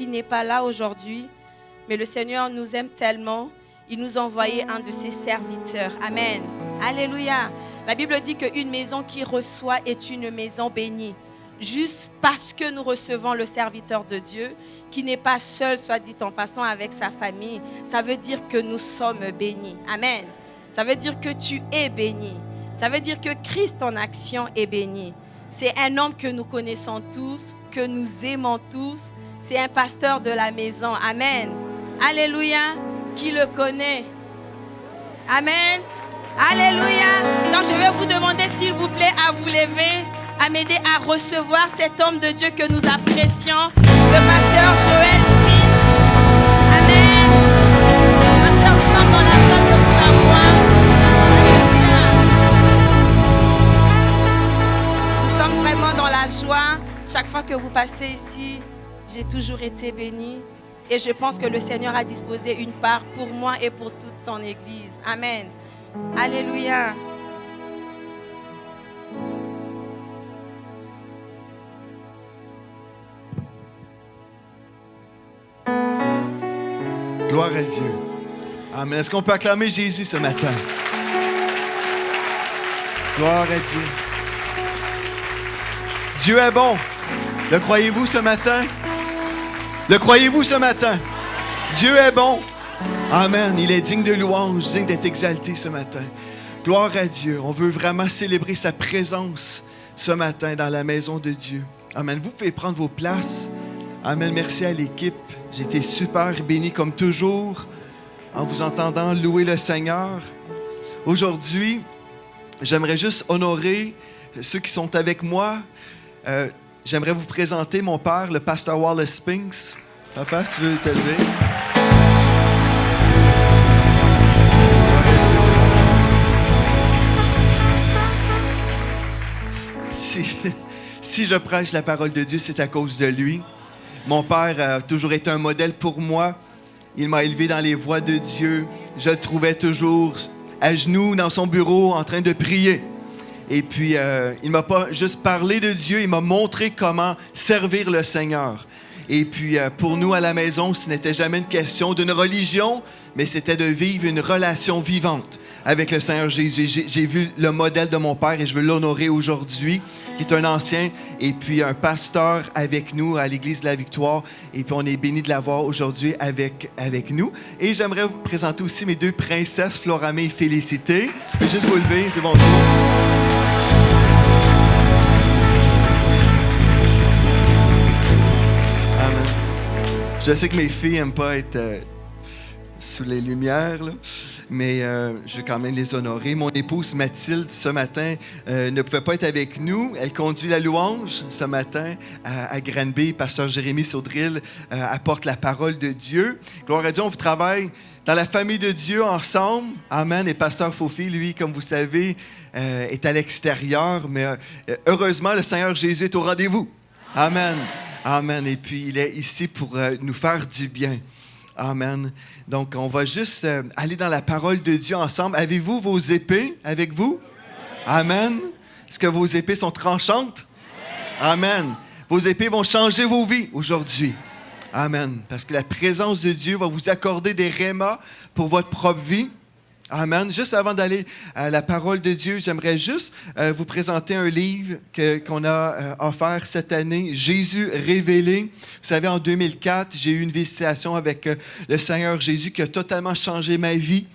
qui n'est pas là aujourd'hui, mais le Seigneur nous aime tellement, il nous a envoyé un de ses serviteurs. Amen. Alléluia. La Bible dit qu'une maison qui reçoit est une maison bénie. Juste parce que nous recevons le serviteur de Dieu, qui n'est pas seul, soit dit en passant, avec sa famille, ça veut dire que nous sommes bénis. Amen. Ça veut dire que tu es béni. Ça veut dire que Christ en action est béni. C'est un homme que nous connaissons tous, que nous aimons tous. C'est un pasteur de la maison. Amen. Alléluia. Qui le connaît? Amen. Alléluia. Donc je vais vous demander s'il vous plaît à vous lever, à m'aider à recevoir cet homme de Dieu que nous apprécions, le pasteur Joël Smith. Amen. Pasteur, nous sommes dans la joie de vous avoir. Alléluia. Nous sommes vraiment dans la joie. Chaque fois que vous passez ici, j'ai toujours été bénie. Et je pense que le Seigneur a disposé une part pour moi et pour toute son Église. Amen. Alléluia. Gloire à Dieu. Amen. Est-ce qu'on peut acclamer Jésus ce matin? Gloire à Dieu. Dieu est bon. Le croyez-vous ce matin? Le croyez-vous ce matin? Dieu est bon. Amen. Il est digne de louange, digne d'être exalté ce matin. Gloire à Dieu. On veut vraiment célébrer sa présence ce matin dans la maison de Dieu. Amen. Vous pouvez prendre vos places. Amen. Merci à l'équipe. J'ai été super béni comme toujours en vous entendant louer le Seigneur. Aujourd'hui, j'aimerais juste honorer ceux qui sont avec moi. J'aimerais vous présenter mon père, le pasteur Wallace Spinks. Papa, si tu veux te lever. Si je prêche la parole de Dieu, c'est à cause de lui. Mon père a toujours été un modèle pour moi. Il m'a élevé dans les voies de Dieu. Je le trouvais toujours à genoux dans son bureau en train de prier. Et puis, il ne m'a pas juste parlé de Dieu, il m'a montré comment servir le Seigneur. Et puis, pour nous à la maison, ce n'était jamais une question d'une religion, mais c'était de vivre une relation vivante avec le Seigneur Jésus. J'ai vu le modèle de mon père et je veux l'honorer aujourd'hui, qui est un ancien et puis un pasteur avec nous à l'Église de la Victoire. Et puis, on est bénis de l'avoir aujourd'hui avec nous. Et j'aimerais vous présenter aussi mes deux princesses, Floramé et Félicité. Je peux juste vous lever, c'est bonjour. Je sais que mes filles n'aiment pas être sous les lumières, là, mais je vais quand même les honorer. Mon épouse Mathilde, ce matin, ne pouvait pas être avec nous. Elle conduit la louange ce matin à Granby. Pasteur Jérémy Saudril apporte la parole de Dieu. Gloire à Dieu, on travaille dans la famille de Dieu ensemble. Amen. Et Pasteur Fofi, lui, comme vous savez, est à l'extérieur. Mais heureusement, le Seigneur Jésus est au rendez-vous. Amen. Amen. Et puis, il est ici pour nous faire du bien. Amen. Donc, on va juste aller dans la parole de Dieu ensemble. Avez-vous vos épées avec vous? Amen. Est-ce que vos épées sont tranchantes? Amen. Vos épées vont changer vos vies aujourd'hui. Amen. Parce que la présence de Dieu va vous accorder des rémas pour votre propre vie. Amen. Juste avant d'aller à la parole de Dieu, j'aimerais juste vous présenter un livre qu'on a offert cette année, Jésus révélé. Vous savez, en 2004, j'ai eu une visitation avec le Seigneur Jésus qui a totalement changé ma vie.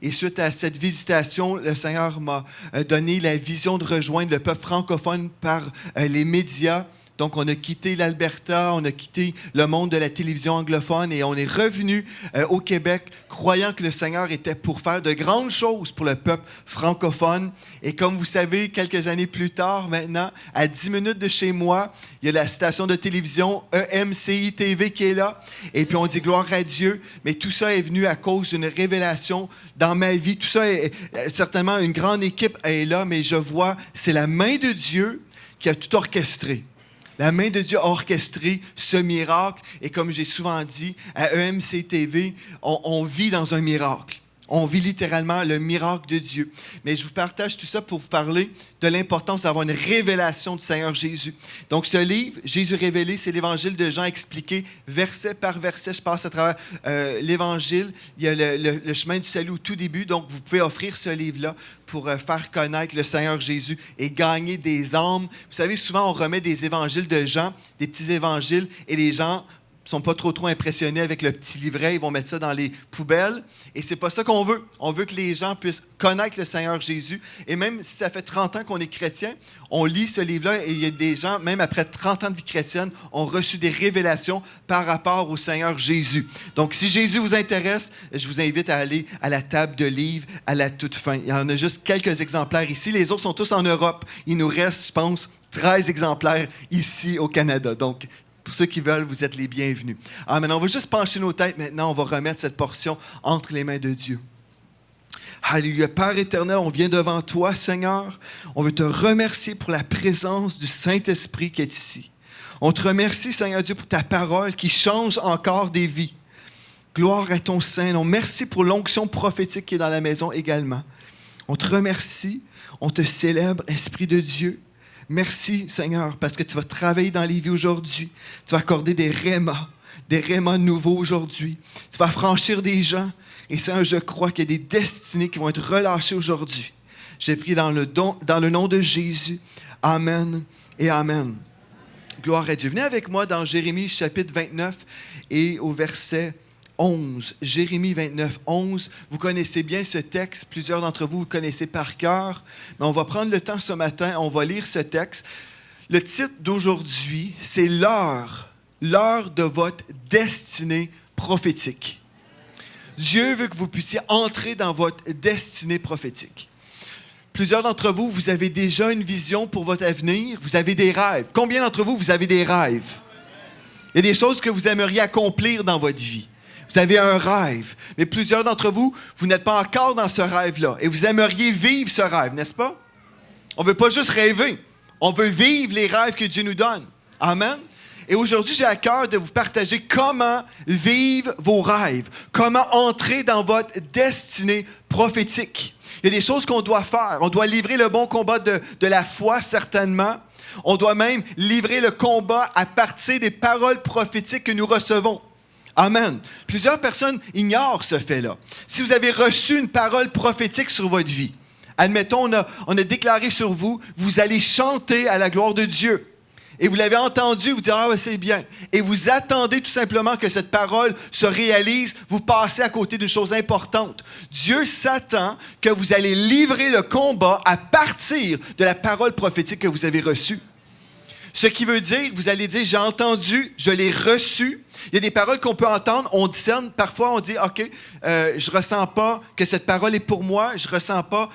Et suite à cette visitation, le Seigneur m'a donné la vision de rejoindre le peuple francophone par les médias. Donc, on a quitté l'Alberta, on a quitté le monde de la télévision anglophone et on est revenu au Québec, croyant que le Seigneur était pour faire de grandes choses pour le peuple francophone. Et comme vous savez, quelques années plus tard, maintenant, à 10 minutes de chez moi, il y a la station de télévision EMCI TV qui est là. Et puis, on dit gloire à Dieu. Mais tout ça est venu à cause d'une révélation dans ma vie. Tout ça, certainement, une grande équipe est là, mais je vois, c'est la main de Dieu qui a tout orchestré. La main de Dieu a orchestré ce miracle. Et comme j'ai souvent dit, à EMC TV, on vit dans un miracle. On vit littéralement le miracle de Dieu. Mais je vous partage tout ça pour vous parler de l'importance d'avoir une révélation du Seigneur Jésus. Donc, ce livre, Jésus révélé, c'est l'Évangile de Jean expliqué verset par verset. Je passe à travers l'Évangile. Il y a le chemin du salut au tout début. Donc, vous pouvez offrir ce livre-là pour faire connaître le Seigneur Jésus et gagner des âmes. Vous savez, souvent, on remet des évangiles de Jean, des petits évangiles, et les gens ne sont pas trop impressionnés avec le petit livret. Ils vont mettre ça dans les poubelles. Et c'est pas ça qu'on veut. On veut que les gens puissent connaître le Seigneur Jésus. Et même si ça fait 30 ans qu'on est chrétien, on lit ce livre-là et il y a des gens, même après 30 ans de vie chrétienne, ont reçu des révélations par rapport au Seigneur Jésus. Donc, si Jésus vous intéresse, je vous invite à aller à la table de livres à la toute fin. Il y en a juste quelques exemplaires ici. Les autres sont tous en Europe. Il nous reste, je pense, 13 exemplaires ici au Canada. Donc, pour ceux qui veulent, vous êtes les bienvenus. Amen. On va juste pencher nos têtes maintenant. On va remettre cette portion entre les mains de Dieu. Alléluia. Père éternel, on vient devant toi, Seigneur. On veut te remercier pour la présence du Saint-Esprit qui est ici. On te remercie, Seigneur Dieu, pour ta parole qui change encore des vies. Gloire à ton Saint-Nom. Merci pour l'onction prophétique qui est dans la maison également. On te remercie. On te célèbre, Esprit de Dieu. Merci, Seigneur, parce que tu vas travailler dans les vies aujourd'hui. Tu vas accorder des rémas nouveaux aujourd'hui. Tu vas franchir des gens. Et Seigneur, je crois qu'il y a des destinées qui vont être relâchées aujourd'hui. J'ai prié dans le nom de Jésus. Amen et Amen. Gloire à Dieu. Venez avec moi dans Jérémie chapitre 29 et au verset 11. Jérémie 29, 11. Vous connaissez bien ce texte. Plusieurs d'entre vous le connaissez par cœur. Mais on va prendre le temps ce matin. On va lire ce texte. Le titre d'aujourd'hui, c'est l'heure de votre destinée prophétique. Dieu veut que vous puissiez entrer dans votre destinée prophétique. Plusieurs d'entre vous, vous avez déjà une vision pour votre avenir. Vous avez des rêves. Combien d'entre vous, vous avez des rêves? Il y a des choses que vous aimeriez accomplir dans votre vie. Vous avez un rêve, mais plusieurs d'entre vous, vous n'êtes pas encore dans ce rêve-là et vous aimeriez vivre ce rêve, n'est-ce pas? On ne veut pas juste rêver, on veut vivre les rêves que Dieu nous donne. Amen? Et aujourd'hui, j'ai à cœur de vous partager comment vivre vos rêves, comment entrer dans votre destinée prophétique. Il y a des choses qu'on doit faire. On doit livrer le bon combat de la foi, certainement. On doit même livrer le combat à partir des paroles prophétiques que nous recevons. Amen. Plusieurs personnes ignorent ce fait-là. Si vous avez reçu une parole prophétique sur votre vie, admettons, on a déclaré sur vous, vous allez chanter à la gloire de Dieu. Et vous l'avez entendu, vous dites « Ah, c'est bien ». Et vous attendez tout simplement que cette parole se réalise, vous passez à côté d'une chose importante. Dieu s'attend que vous allez livrer le combat à partir de la parole prophétique que vous avez reçue. Ce qui veut dire, vous allez dire « J'ai entendu, je l'ai reçu ». Il y a des paroles qu'on peut entendre, on discerne. Parfois, on dit « OK, je ne ressens pas que cette parole est pour moi. Je ne ressens pas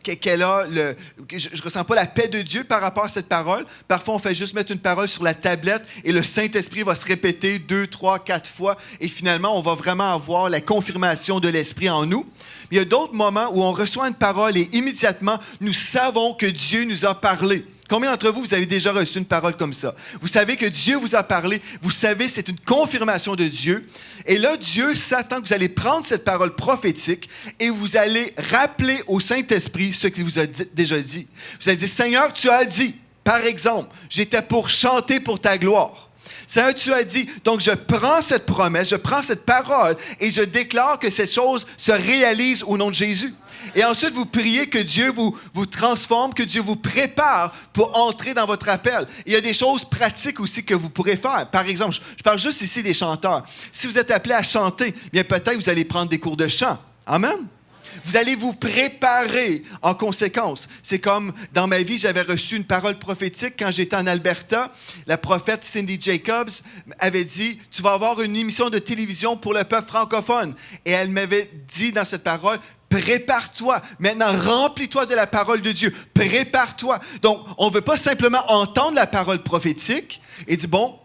je ressens pas la paix de Dieu par rapport à cette parole. » Parfois, on fait juste mettre une parole sur la tablette et le Saint-Esprit va se répéter 2, 3, 4 fois. Et finalement, on va vraiment avoir la confirmation de l'Esprit en nous. Il y a d'autres moments où on reçoit une parole et immédiatement, nous savons que Dieu nous a parlé. Combien d'entre vous, vous avez déjà reçu une parole comme ça? Vous savez que Dieu vous a parlé. Vous savez, c'est une confirmation de Dieu. Et là, Dieu s'attend que vous allez prendre cette parole prophétique et vous allez rappeler au Saint-Esprit ce qu'il vous a déjà dit. Vous allez dire, Seigneur, tu as dit, par exemple, j'étais pour chanter pour ta gloire. Seigneur, tu as dit, donc je prends cette promesse, je prends cette parole et je déclare que cette chose se réalise au nom de Jésus. Et ensuite, vous priez que Dieu vous transforme, que Dieu vous prépare pour entrer dans votre appel. Il y a des choses pratiques aussi que vous pourrez faire. Par exemple, je parle juste ici des chanteurs. Si vous êtes appelé à chanter, bien peut-être vous allez prendre des cours de chant. Amen? Vous allez vous préparer en conséquence. C'est comme dans ma vie, j'avais reçu une parole prophétique quand j'étais en Alberta. La prophète Cindy Jacobs avait dit, tu vas avoir une émission de télévision pour le peuple francophone. Et elle m'avait dit dans cette parole, prépare-toi. Maintenant, remplis-toi de la parole de Dieu. Prépare-toi. Donc, on ne veut pas simplement entendre la parole prophétique et dire, bon,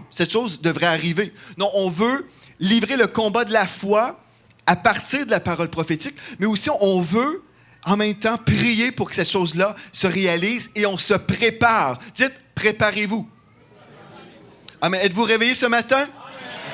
cette chose devrait arriver. Non, on veut livrer le combat de la foi à partir de la parole prophétique, mais aussi on veut en même temps prier pour que cette chose-là se réalise et on se prépare. Dites, préparez-vous. Amen. Êtes-vous réveillés ce matin?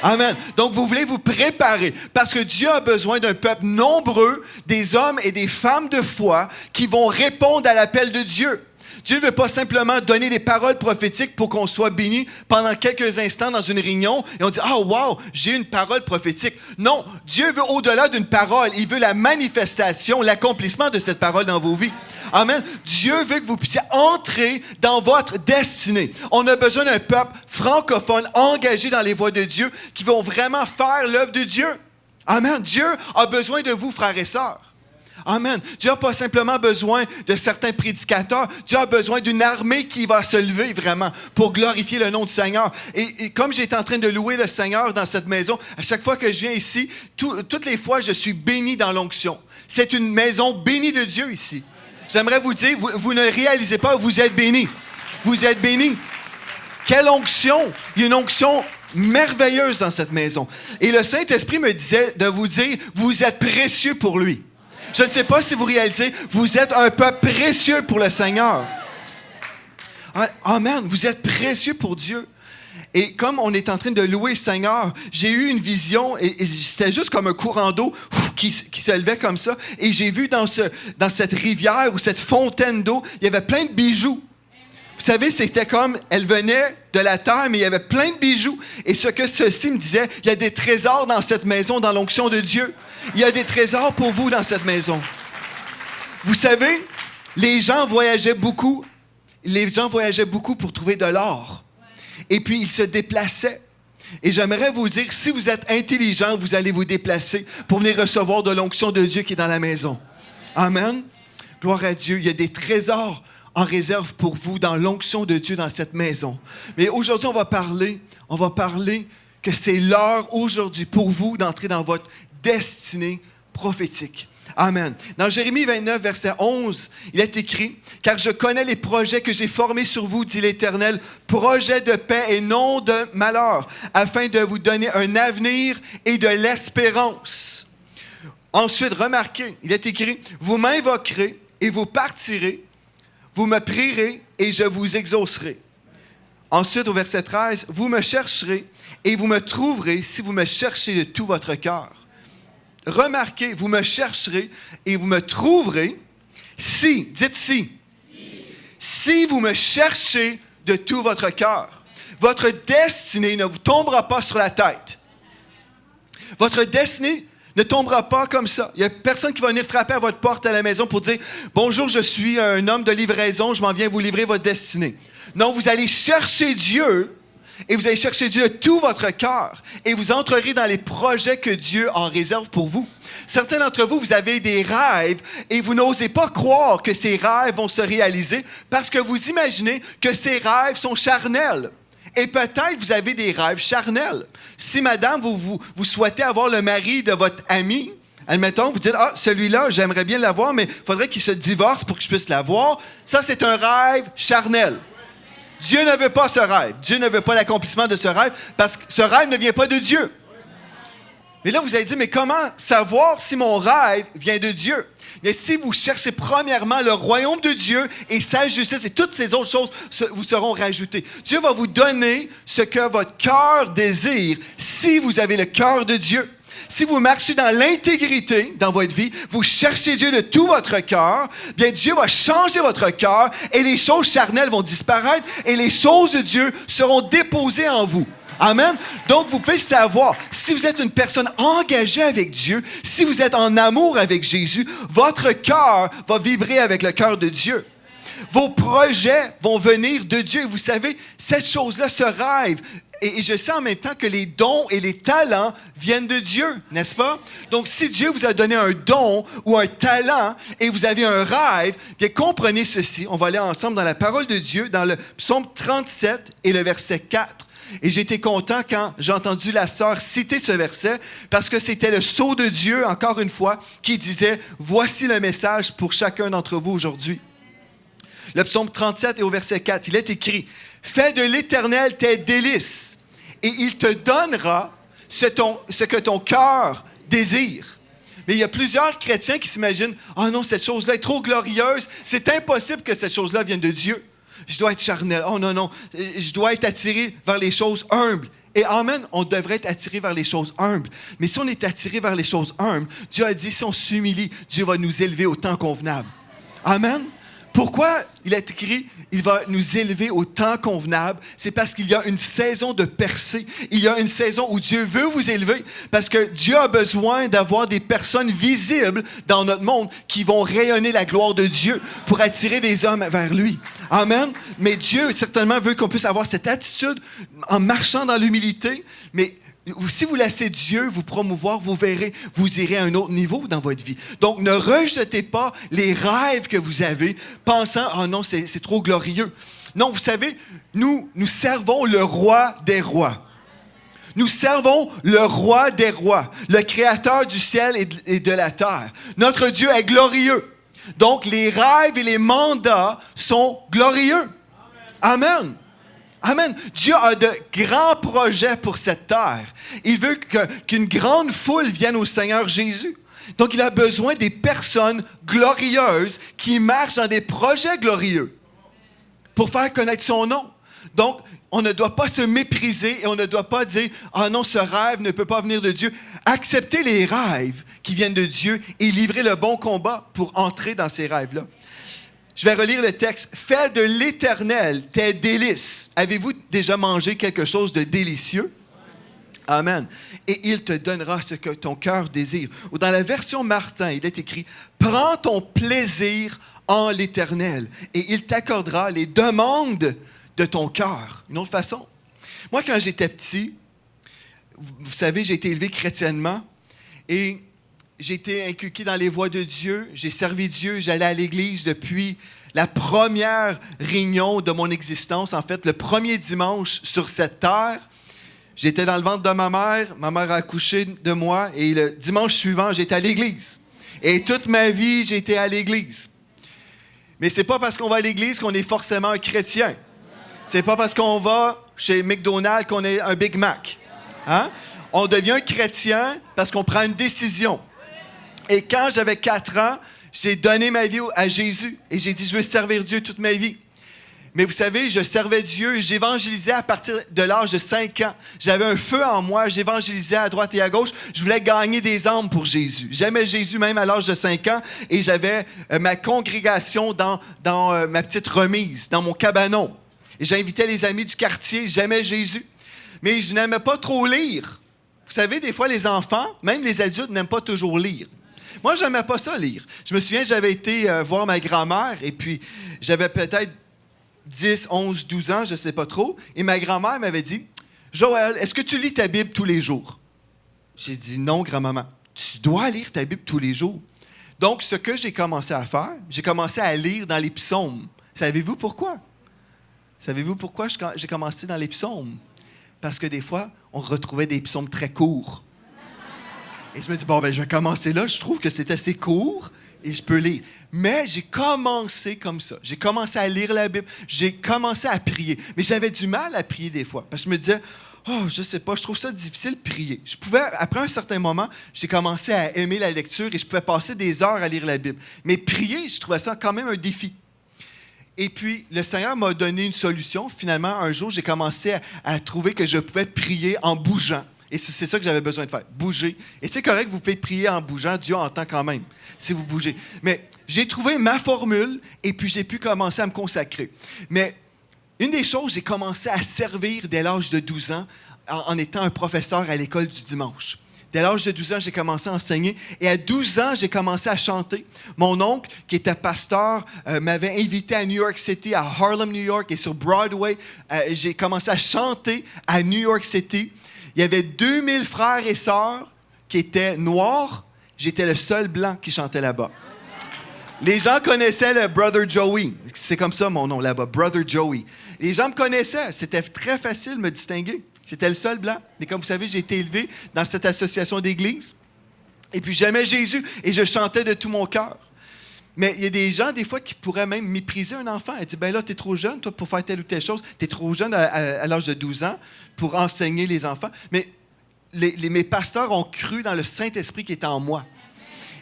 Amen. Donc, vous voulez vous préparer parce que Dieu a besoin d'un peuple nombreux, des hommes et des femmes de foi qui vont répondre à l'appel de Dieu. Dieu ne veut pas simplement donner des paroles prophétiques pour qu'on soit béni pendant quelques instants dans une réunion et on dit « Ah, wow, j'ai une parole prophétique. » Non, Dieu veut au-delà d'une parole. Il veut la manifestation, l'accomplissement de cette parole dans vos vies. Amen. Dieu veut que vous puissiez entrer dans votre destinée. On a besoin d'un peuple francophone engagé dans les voies de Dieu qui vont vraiment faire l'œuvre de Dieu. Amen. Dieu a besoin de vous, frères et sœurs. Amen. Dieu n'a pas simplement besoin de certains prédicateurs. Dieu a besoin d'une armée qui va se lever vraiment pour glorifier le nom du Seigneur. Et comme j'étais en train de louer le Seigneur dans cette maison, à chaque fois que je viens ici, toutes les fois, je suis béni dans l'onction. C'est une maison bénie de Dieu ici. J'aimerais vous dire, vous ne réalisez pas, vous êtes bénis. Vous êtes bénis. Quelle onction! Il y a une onction merveilleuse dans cette maison. Et le Saint-Esprit me disait de vous dire, vous êtes précieux pour lui. Je ne sais pas si vous réalisez, vous êtes un peuple précieux pour le Seigneur. Amen. Vous êtes précieux pour Dieu. Et comme on est en train de louer le Seigneur, j'ai eu une vision et c'était juste comme un courant d'eau qui se levait comme ça. Et j'ai vu dans cette rivière ou cette fontaine d'eau, il y avait plein de bijoux. Vous savez, c'était comme, elle venait de la terre, mais il y avait plein de bijoux. Et ce que ceci me disait, il y a des trésors dans cette maison, dans l'onction de Dieu. Il y a des trésors pour vous dans cette maison. Vous savez, les gens voyageaient beaucoup. Les gens voyageaient beaucoup pour trouver de l'or. Et puis, ils se déplaçaient. Et j'aimerais vous dire, si vous êtes intelligent, vous allez vous déplacer pour venir recevoir de l'onction de Dieu qui est dans la maison. Amen. Gloire à Dieu. Il y a des trésors en réserve pour vous dans l'onction de Dieu dans cette maison. Mais aujourd'hui, on va parler que c'est l'heure aujourd'hui pour vous d'entrer dans votre destinée prophétique. Amen. Dans Jérémie 29, verset 11, il est écrit « Car je connais les projets que j'ai formés sur vous, dit l'Éternel, projets de paix et non de malheur, afin de vous donner un avenir et de l'espérance. » Ensuite, remarquez, il est écrit « Vous m'invoquerez et vous partirez, vous me prierez et je vous exaucerai. » Ensuite, au verset 13, « Vous me chercherez et vous me trouverez si vous me cherchez de tout votre cœur. » Remarquez, vous me chercherez et vous me trouverez si, dites si vous me cherchez de tout votre cœur. Votre destinée ne vous tombera pas sur la tête. Votre destinée ne tombera pas comme ça. Il n'y a personne qui va venir frapper à votre porte à la maison pour dire « Bonjour, je suis un homme de livraison, je m'en viens vous livrer votre destinée. » Non, vous allez chercher Dieu et vous allez chercher Dieu de tout votre cœur et vous entrerez dans les projets que Dieu en réserve pour vous. Certains d'entre vous, vous avez des rêves et vous n'osez pas croire que ces rêves vont se réaliser parce que vous imaginez que ces rêves sont charnels. Et peut-être vous avez des rêves charnels. Si, madame, vous souhaitez avoir le mari de votre ami, admettons, vous dites « Ah, celui-là, j'aimerais bien l'avoir, mais il faudrait qu'il se divorce pour que je puisse l'avoir. » Ça, c'est un rêve charnel. Dieu ne veut pas ce rêve. Dieu ne veut pas l'accomplissement de ce rêve parce que ce rêve ne vient pas de Dieu. Et là, vous allez dire « Mais comment savoir si mon rêve vient de Dieu? » Mais si vous cherchez premièrement le royaume de Dieu et sa justice et toutes ces autres choses vous seront rajoutées. Dieu va vous donner ce que votre cœur désire si vous avez le cœur de Dieu. Si vous marchez dans l'intégrité dans votre vie, vous cherchez Dieu de tout votre cœur, bien Dieu va changer votre cœur et les choses charnelles vont disparaître et les choses de Dieu seront déposées en vous. Amen. Donc, vous pouvez savoir, si vous êtes une personne engagée avec Dieu, si vous êtes en amour avec Jésus, votre cœur va vibrer avec le cœur de Dieu. Vos projets vont venir de Dieu. Vous savez, cette chose-là, ce rêve, et je sais en même temps que les dons et les talents viennent de Dieu, n'est-ce pas? Donc, si Dieu vous a donné un don ou un talent et vous avez un rêve, bien comprenez ceci. On va aller ensemble dans la parole de Dieu, dans le psaume 37 et le verset 4. Et j'étais content quand j'ai entendu la sœur citer ce verset parce que c'était le sceau de Dieu, encore une fois, qui disait « Voici le message pour chacun d'entre vous aujourd'hui. » Le psaume 37 et au verset 4, il est écrit « Fais de l'Éternel tes délices et il te donnera ce que ton cœur désire. » Mais il y a plusieurs chrétiens qui s'imaginent « Ah non, cette chose-là est trop glorieuse, c'est impossible que cette chose-là vienne de Dieu. » Je dois être charnel. Oh non, je dois être attiré vers les choses humbles Et amen, on devrait être attiré vers les choses humbles. Mais si on est attiré vers les choses humbles, Dieu a dit, si on s'humilie, Dieu va nous élever au temps convenable. Amen. Pourquoi il est écrit, il va nous élever au temps convenable? C'est parce qu'il y a une saison de percée. Il y a une saison où Dieu veut vous élever parce que Dieu a besoin d'avoir des personnes visibles dans notre monde qui vont rayonner la gloire de Dieu pour attirer des hommes vers lui. Amen. Mais Dieu, certainement, veut qu'on puisse avoir cette attitude en marchant dans l'humilité, mais si vous laissez Dieu vous promouvoir, vous verrez, vous irez à un autre niveau dans votre vie. Donc, ne rejetez pas les rêves que vous avez, pensant, « Oh non, c'est trop glorieux. » Non, vous savez, nous servons le roi des rois. Nous servons le roi des rois, le créateur du ciel et de la terre. Notre Dieu est glorieux. Donc, les rêves et les mandats sont glorieux. Amen. Amen. Dieu a de grands projets pour cette terre. Il veut qu'une grande foule vienne au Seigneur Jésus. Donc, il a besoin des personnes glorieuses qui marchent dans des projets glorieux pour faire connaître son nom. Donc, on ne doit pas se mépriser et on ne doit pas dire « Ah non, ce rêve ne peut pas venir de Dieu ». Accepter les rêves qui viennent de Dieu et livrer le bon combat pour entrer dans ces rêves-là. Je vais relire le texte. « Fais de l'Éternel tes délices. » Avez-vous déjà mangé quelque chose de délicieux? Amen. « Et il te donnera ce que ton cœur désire. » Ou dans la version Martin, il est écrit « Prends ton plaisir en l'Éternel et il t'accordera les demandes de ton cœur. » Une autre façon. Moi, quand j'étais petit, vous savez, j'ai été élevé chrétiennement et j'ai été inculqué dans les voies de Dieu. J'ai servi Dieu. J'allais à l'église depuis la première réunion de mon existence. En fait, le premier dimanche sur cette terre, j'étais dans le ventre de ma mère. Ma mère a accouché de moi. Et le dimanche suivant, j'étais à l'église. Et toute ma vie, j'étais à l'église. Mais c'est pas parce qu'on va à l'église qu'on est forcément un chrétien. C'est pas parce qu'on va chez McDonald's qu'on est un Big Mac. Hein? On devient chrétien parce qu'on prend une décision. Et quand j'avais 4 ans, j'ai donné ma vie à Jésus. Et j'ai dit, je veux servir Dieu toute ma vie. Mais vous savez, je servais Dieu et j'évangélisais à partir de l'âge de 5 ans. J'avais un feu en moi, j'évangélisais à droite et à gauche. Je voulais gagner des âmes pour Jésus. J'aimais Jésus même à l'âge de 5 ans et j'avais ma congrégation dans ma petite remise, dans mon cabanon. Et j'invitais les amis du quartier, j'aimais Jésus. Mais je n'aimais pas trop lire. Vous savez, des fois, les enfants, même les adultes, n'aiment pas toujours lire. Moi, je n'aimais pas ça, lire. Je me souviens, j'avais été voir ma grand-mère et puis j'avais peut-être 10, 11, 12 ans, je ne sais pas trop. Et ma grand-mère m'avait dit, « Joël, est-ce que tu lis ta Bible tous les jours? » J'ai dit, « Non, grand-maman, tu dois lire ta Bible tous les jours. » Donc, ce que j'ai commencé à faire, j'ai commencé à lire dans les psaumes. Savez-vous pourquoi? Savez-vous pourquoi j'ai commencé dans les psaumes? Parce que des fois, on retrouvait des psaumes très courts. Et je me dis, bon, ben, je vais commencer là. Je trouve que c'est assez court et je peux lire. Mais j'ai commencé comme ça. J'ai commencé à lire la Bible. J'ai commencé à prier. Mais j'avais du mal à prier des fois. Parce que je me disais, oh, je sais pas, je trouve ça difficile de prier. Je pouvais, après un certain moment, j'ai commencé à aimer la lecture et je pouvais passer des heures à lire la Bible. Mais prier, je trouvais ça quand même un défi. Et puis, le Seigneur m'a donné une solution. Finalement, un jour, j'ai commencé à trouver que je pouvais prier en bougeant. Et c'est ça que j'avais besoin de faire, bouger. Et c'est correct que vous pouvez prier en bougeant, Dieu entend quand même, si vous bougez. Mais j'ai trouvé ma formule et puis j'ai pu commencer à me consacrer. Mais une des choses, j'ai commencé à servir dès l'âge de 12 ans en étant un professeur à l'école du dimanche. Dès l'âge de 12 ans, j'ai commencé à enseigner. Et à 12 ans, j'ai commencé à chanter. Mon oncle, qui était pasteur, m'avait invité à New York City, à Harlem, New York, et sur Broadway. J'ai commencé à chanter à New York City. Il y avait 2000 frères et sœurs qui étaient noirs. J'étais le seul blanc qui chantait là-bas. Les gens connaissaient le Brother Joey. C'est comme ça mon nom là-bas, Brother Joey. Les gens me connaissaient. C'était très facile de me distinguer. J'étais le seul blanc. Mais comme vous savez, j'ai été élevé dans cette association d'église. Et puis j'aimais Jésus et je chantais de tout mon cœur. Mais il y a des gens, des fois, qui pourraient même mépriser un enfant. Ils disent, ben là, t'es trop jeune, toi, pour faire telle ou telle chose. T'es trop jeune à l'âge de 12 ans pour enseigner les enfants. Mais mes pasteurs ont cru dans le Saint-Esprit qui est en moi.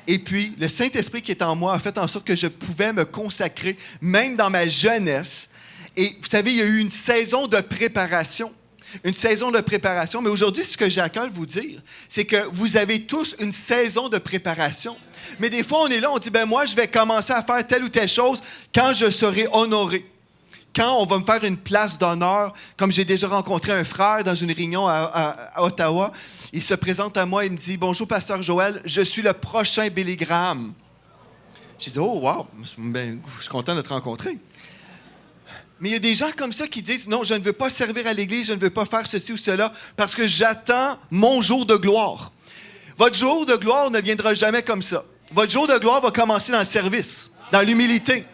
Et puis, le Saint-Esprit qui est en moi a fait en sorte que je pouvais me consacrer, même dans ma jeunesse. Et vous savez, il y a eu une saison de préparation. une saison de préparation. Mais aujourd'hui, ce que j'ai à cœur de vous dire, c'est que vous avez tous une saison de préparation. Mais des fois, on est là, on dit, moi, je vais commencer à faire telle ou telle chose quand je serai honoré. Quand on va me faire une place d'honneur, comme j'ai déjà rencontré un frère dans une réunion à Ottawa, il se présente à moi et me dit, « Bonjour, pasteur Joël, je suis le prochain Billy Graham. » J'ai dit, « Oh, wow, je suis content de te rencontrer. » Mais il y a des gens comme ça qui disent, « Non, je ne veux pas servir à l'Église, je ne veux pas faire ceci ou cela, parce que j'attends mon jour de gloire. » Votre jour de gloire ne viendra jamais comme ça. Votre jour de gloire va commencer dans le service, dans l'humilité,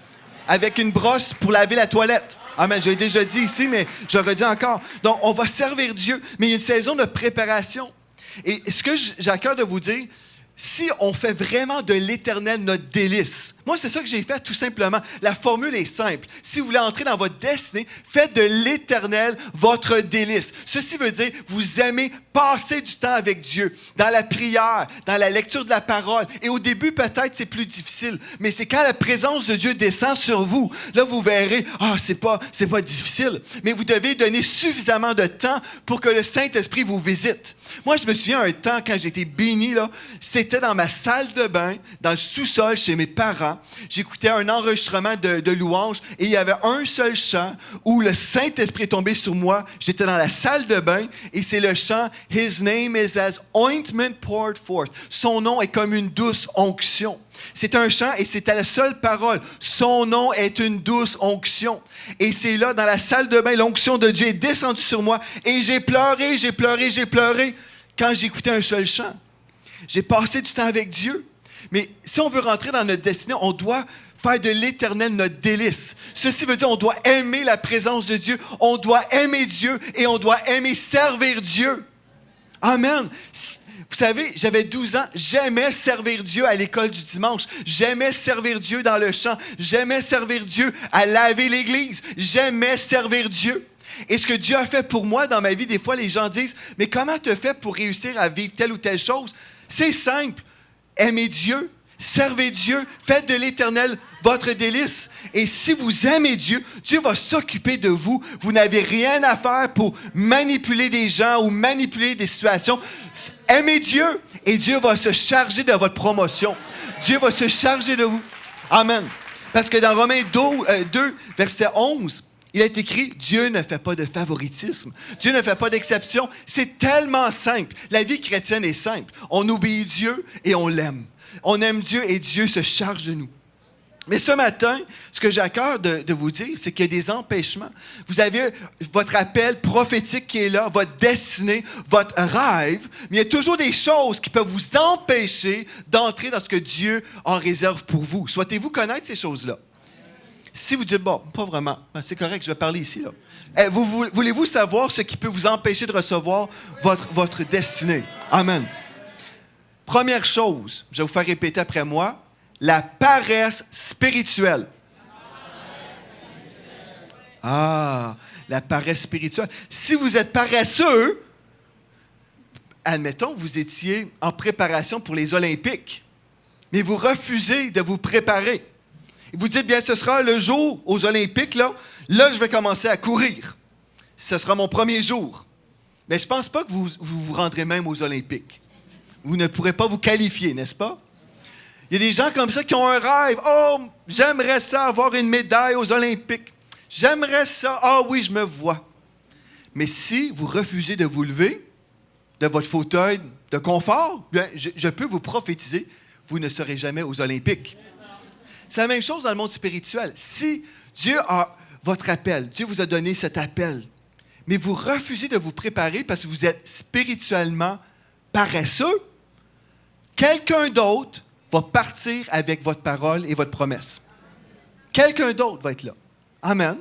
avec une brosse pour laver la toilette. Amen, j'ai déjà dit ici, mais je redis encore. Donc, on va servir Dieu, mais il y a une saison de préparation. Et ce que j'ai à cœur de vous dire, si on fait vraiment de l'Éternel notre délice, moi, c'est ça que j'ai fait tout simplement. La formule est simple. Si vous voulez entrer dans votre destinée, faites de l'Éternel votre délice. Ceci veut dire, vous aimez passer du temps avec Dieu, dans la prière, dans la lecture de la parole. Et au début, peut-être, c'est plus difficile. Mais c'est quand la présence de Dieu descend sur vous, là, vous verrez, c'est pas difficile. Mais vous devez donner suffisamment de temps pour que le Saint-Esprit vous visite. Moi, je me souviens un temps, quand j'étais béni, là, c'était dans ma salle de bain, dans le sous-sol, chez mes parents. J'écoutais un enregistrement de louanges et il y avait un seul chant où le Saint-Esprit est tombé sur moi. J'étais dans la salle de bain et c'est le chant « His name is as ointment poured forth ». Son nom est comme une douce onction. C'est un chant et c'était la seule parole. Son nom est une douce onction. Et c'est là, dans la salle de bain, l'onction de Dieu est descendue sur moi et j'ai pleuré quand j'écoutais un seul chant. J'ai passé du temps avec Dieu. Mais si on veut rentrer dans notre destinée, on doit faire de l'Éternel notre délice. Ceci veut dire qu'on doit aimer la présence de Dieu, on doit aimer Dieu et on doit aimer servir Dieu. Amen. Vous savez, j'avais 12 ans, j'aimais servir Dieu à l'école du dimanche, j'aimais servir Dieu dans le champ, j'aimais servir Dieu à laver l'église, j'aimais servir Dieu. Et ce que Dieu a fait pour moi dans ma vie, des fois, les gens disent, « Mais comment tu as fait pour réussir à vivre telle ou telle chose? » C'est simple. Aimez Dieu, servez Dieu, faites de l'Éternel votre délice. Et si vous aimez Dieu, Dieu va s'occuper de vous. Vous n'avez rien à faire pour manipuler des gens ou manipuler des situations. Aimez Dieu et Dieu va se charger de votre promotion. Dieu va se charger de vous. Amen. Parce que dans Romains 2, verset 11, il est écrit, Dieu ne fait pas de favoritisme. Dieu ne fait pas d'exception. C'est tellement simple. La vie chrétienne est simple. On obéit Dieu et on l'aime. On aime Dieu et Dieu se charge de nous. Mais ce matin, ce que j'ai à cœur de vous dire, c'est qu'il y a des empêchements. Vous avez votre appel prophétique qui est là, votre destinée, votre rêve, mais il y a toujours des choses qui peuvent vous empêcher d'entrer dans ce que Dieu en réserve pour vous. Souhaitez-vous connaître ces choses-là? Si vous dites, bon, pas vraiment, c'est correct, je vais parler ici. Là. Voulez-vous savoir ce qui peut vous empêcher de recevoir votre destinée? Amen. Première chose, je vais vous faire répéter après moi, la paresse spirituelle. La paresse spirituelle. Si vous êtes paresseux, admettons, vous étiez en préparation pour les Olympiques, mais vous refusez de vous préparer. Vous dites, bien, ce sera le jour aux Olympiques, là je vais commencer à courir. Ce sera mon premier jour. Mais je ne pense pas que vous rendrez même aux Olympiques. Vous ne pourrez pas vous qualifier, n'est-ce pas? Il y a des gens comme ça qui ont un rêve. Oh, j'aimerais ça avoir une médaille aux Olympiques. J'aimerais ça. Ah oui, je me vois. Mais si vous refusez de vous lever de votre fauteuil de confort, bien, je peux vous prophétiser, vous ne serez jamais aux Olympiques. C'est la même chose dans le monde spirituel. Si Dieu a votre appel, Dieu vous a donné cet appel, mais vous refusez de vous préparer parce que vous êtes spirituellement paresseux, quelqu'un d'autre va partir avec votre parole et votre promesse. Quelqu'un d'autre va être là. Amen.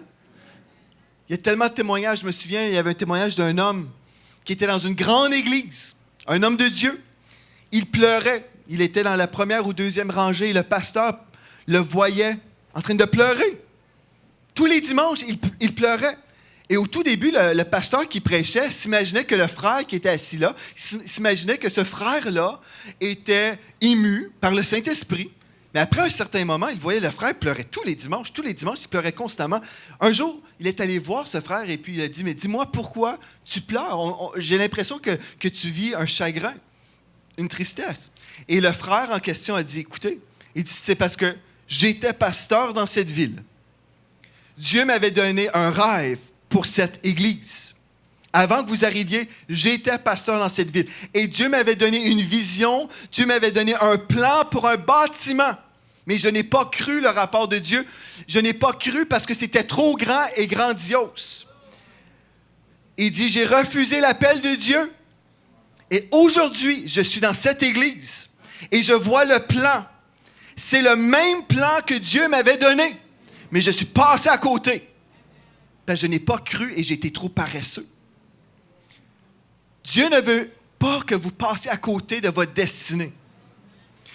Il y a tellement de témoignages. Je me souviens, il y avait un témoignage d'un homme qui était dans une grande église, un homme de Dieu. Il pleurait. Il était dans la première ou deuxième rangée et le pasteur le voyait en train de pleurer. Tous les dimanches, il pleurait. Et au tout début, le pasteur qui prêchait s'imaginait que le frère qui était assis là, s'imaginait que ce frère-là était ému par le Saint-Esprit. Mais après un certain moment, il voyait le frère pleurer tous les dimanches, il pleurait constamment. Un jour, il est allé voir ce frère et puis il a dit, mais dis-moi pourquoi tu pleures? J'ai l'impression que tu vis un chagrin, une tristesse. Et le frère en question a dit, écoutez, il dit, c'est parce que j'étais pasteur dans cette ville. Dieu m'avait donné un rêve pour cette église. Avant que vous arriviez, j'étais pasteur dans cette ville. Et Dieu m'avait donné une vision, Dieu m'avait donné un plan pour un bâtiment. Mais je n'ai pas cru le rapport de Dieu. Je n'ai pas cru parce que c'était trop grand et grandiose. Il dit, j'ai refusé l'appel de Dieu. Et aujourd'hui, je suis dans cette église et je vois le plan. C'est le même plan que Dieu m'avait donné. Mais je suis passé à côté. Parce que je n'ai pas cru et j'ai été trop paresseux. Dieu ne veut pas que vous passiez à côté de votre destinée.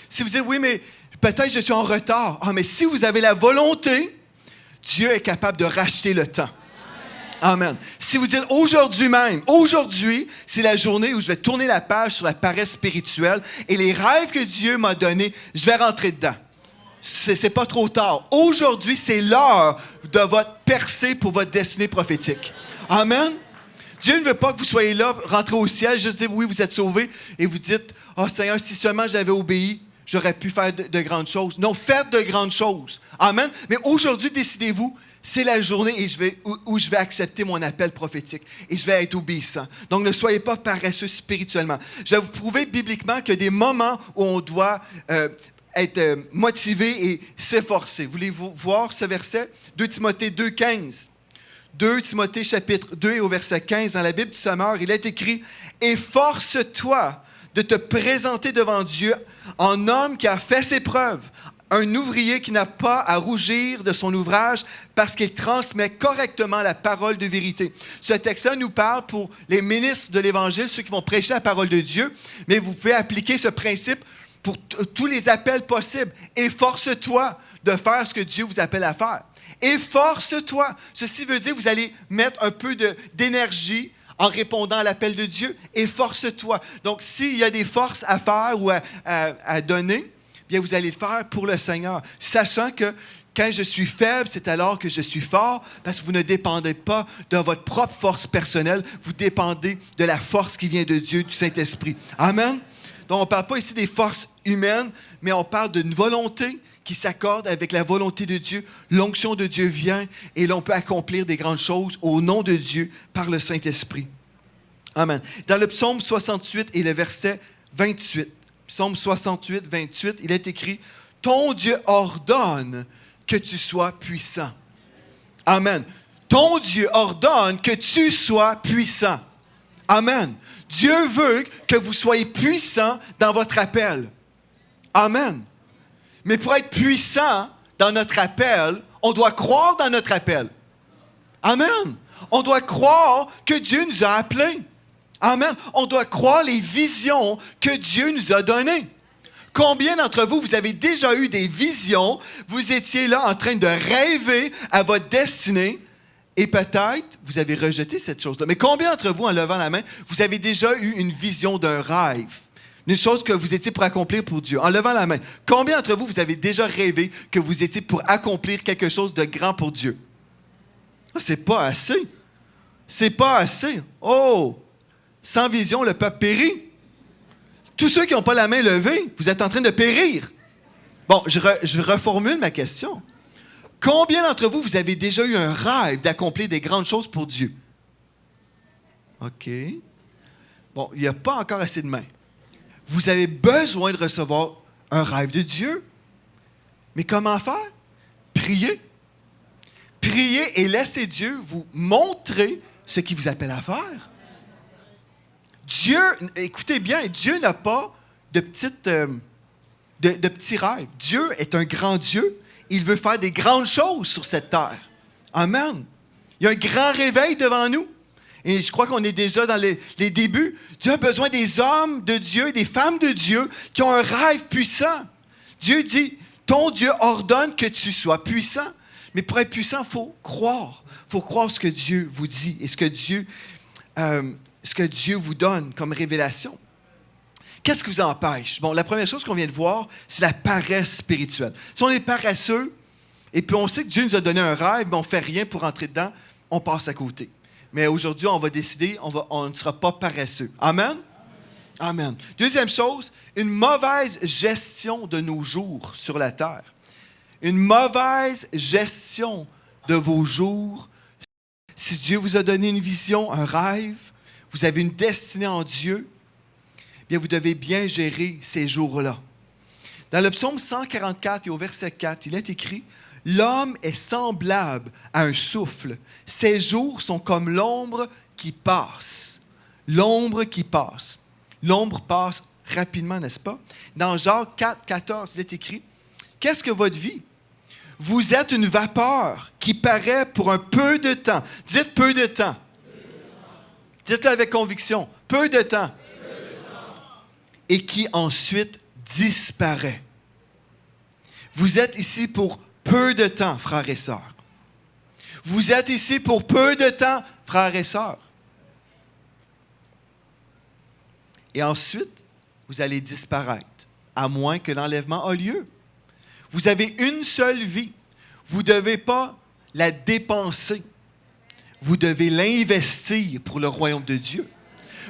Si vous dites, oui, mais peut-être je suis en retard. Ah, mais si vous avez la volonté, Dieu est capable de racheter le temps. Amen. Si vous dites aujourd'hui même, aujourd'hui, c'est la journée où je vais tourner la page sur la paresse spirituelle et les rêves que Dieu m'a donnés, je vais rentrer dedans. C'est pas trop tard. Aujourd'hui, c'est l'heure de votre percée pour votre destinée prophétique. Amen. Dieu ne veut pas que vous soyez là, rentrez au ciel, juste dire oui, vous êtes sauvés, et vous dites, oh Seigneur, si seulement j'avais obéi, j'aurais pu faire de grandes choses. Non, faites de grandes choses. Amen. Mais aujourd'hui, décidez-vous, c'est la journée où je vais accepter mon appel prophétique et je vais être obéissant. Donc, ne soyez pas paresseux spirituellement. Je vais vous prouver bibliquement qu'il y a des moments où on doit être motivé et s'efforcer. Voulez-vous voir ce verset? 2 Timothée 2,15. 2 Timothée chapitre 2 et au verset 15, dans la Bible du Sommeur, il est écrit « Efforce-toi de te présenter devant Dieu en homme qui a fait ses preuves, un ouvrier qui n'a pas à rougir de son ouvrage parce qu'il transmet correctement la parole de vérité. » Ce texte-là nous parle pour les ministres de l'Évangile, ceux qui vont prêcher la parole de Dieu, mais vous pouvez appliquer ce principe pour tous les appels possibles. Efforce-toi de faire ce que Dieu vous appelle à faire. Efforce-toi. Ceci veut dire que vous allez mettre un peu d'énergie en répondant à l'appel de Dieu. Efforce-toi. Donc, s'il y a des forces à faire ou à donner, bien, vous allez le faire pour le Seigneur, sachant que quand je suis faible, c'est alors que je suis fort, parce que vous ne dépendez pas de votre propre force personnelle, vous dépendez de la force qui vient de Dieu, du Saint-Esprit. Amen. Donc, on ne parle pas ici des forces humaines, mais on parle d'une volonté qui s'accorde avec la volonté de Dieu. L'onction de Dieu vient et l'on peut accomplir des grandes choses au nom de Dieu par le Saint-Esprit. Amen. Dans le psaume 68 et le verset 28, psaume 68, 28, il est écrit « Ton Dieu ordonne que tu sois puissant. » Amen. Ton Dieu ordonne que tu sois puissant. Amen. Dieu veut que vous soyez puissant dans votre appel. Amen. Mais pour être puissant dans notre appel, on doit croire dans notre appel. Amen. On doit croire que Dieu nous a appelés. Amen. On doit croire les visions que Dieu nous a données. Combien d'entre vous, vous avez déjà eu des visions, vous étiez là en train de rêver à votre destinée et peut-être vous avez rejeté cette chose-là. Mais combien d'entre vous, en levant la main, vous avez déjà eu une vision d'un rêve? Une chose que vous étiez pour accomplir pour Dieu. En levant la main, combien d'entre vous, vous avez déjà rêvé que vous étiez pour accomplir quelque chose de grand pour Dieu? Ah, c'est pas assez. C'est pas assez. Oh! Sans vision, le peuple périt. Tous ceux qui n'ont pas la main levée, vous êtes en train de périr. Bon, je reformule ma question. Combien d'entre vous, vous avez déjà eu un rêve d'accomplir des grandes choses pour Dieu? OK. Bon, il n'y a pas encore assez de mains. Vous avez besoin de recevoir un rêve de Dieu. Mais comment faire? Priez. Priez et laissez Dieu vous montrer ce qu'il vous appelle à faire. Dieu, écoutez bien, Dieu n'a pas de petits rêves. Dieu est un grand Dieu. Il veut faire des grandes choses sur cette terre. Amen. Il y a un grand réveil devant nous. Et je crois qu'on est déjà dans les débuts. Dieu a besoin des hommes de Dieu et des femmes de Dieu qui ont un rêve puissant. Dieu dit, ton Dieu ordonne que tu sois puissant. Mais pour être puissant, il faut croire. Il faut croire ce que Dieu vous dit et ce que Dieu vous donne comme révélation. Qu'est-ce qui vous empêche? Bon, la première chose qu'on vient de voir, c'est la paresse spirituelle. Si on est paresseux, et puis on sait que Dieu nous a donné un rêve, mais on ne fait rien pour entrer dedans, on passe à côté. Mais aujourd'hui, on va décider, on ne sera pas paresseux. Amen? Amen. Deuxième chose, une mauvaise gestion de nos jours sur la terre. Une mauvaise gestion de vos jours. Si Dieu vous a donné une vision, un rêve, vous avez une destinée en Dieu, bien vous devez bien gérer ces jours-là. Dans le psaume 144 et au verset 4, il est écrit « L'homme est semblable à un souffle. Ses jours sont comme l'ombre qui passe. » L'ombre qui passe. L'ombre passe rapidement, n'est-ce pas? Dans Jacques 4, 14, il est écrit « Qu'est-ce que votre vie? Vous êtes une vapeur qui paraît pour un peu de temps. » Dites « peu de temps. » Dites-le avec conviction. « Peu de temps. » Et qui ensuite disparaît. Vous êtes ici pour peu de temps, frères et sœurs. Vous êtes ici pour peu de temps, frères et sœurs. Et ensuite, vous allez disparaître, à moins que l'enlèvement ait lieu. Vous avez une seule vie. Vous ne devez pas la dépenser. Vous devez l'investir pour le royaume de Dieu.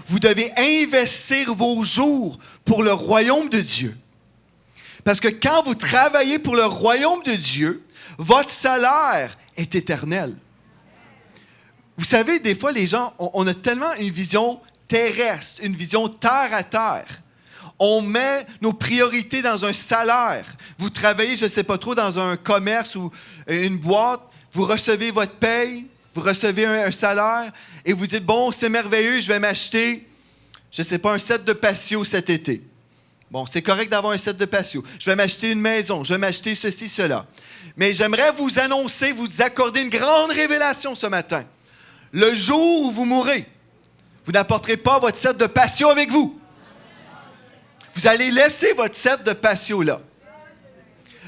Vous devez investir vos jours pour le royaume de Dieu. Parce que quand vous travaillez pour le royaume de Dieu, votre salaire est éternel. Vous savez, des fois, les gens, on a tellement une vision terrestre, une vision terre à terre. On met nos priorités dans un salaire. Vous travaillez, je ne sais pas trop, dans un commerce ou une boîte, vous recevez votre paye, vous recevez un salaire et vous dites, bon, c'est merveilleux, je vais m'acheter, je ne sais pas, un set de patio cet été. Bon, c'est correct d'avoir un set de patio. Je vais m'acheter une maison, je vais m'acheter ceci, cela. Mais j'aimerais vous annoncer, vous accorder une grande révélation ce matin. Le jour où vous mourrez, vous n'apporterez pas votre set de patio avec vous. Vous allez laisser votre set de patio là.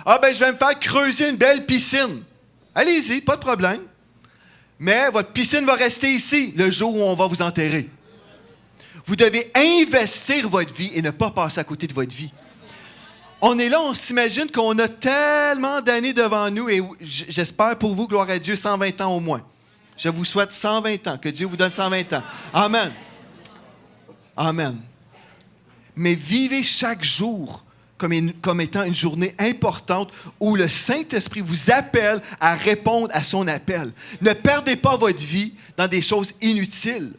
Ah ben, je vais me faire creuser une belle piscine. Allez-y, pas de problème. Mais votre piscine va rester ici le jour où on va vous enterrer. Vous devez investir votre vie et ne pas passer à côté de votre vie. On est là, on s'imagine qu'on a tellement d'années devant nous et j'espère pour vous, gloire à Dieu, 120 ans au moins. Je vous souhaite 120 ans, que Dieu vous donne 120 ans. Amen. Amen. Mais vivez chaque jour comme étant une journée importante où le Saint-Esprit vous appelle à répondre à son appel. Ne perdez pas votre vie dans des choses inutiles.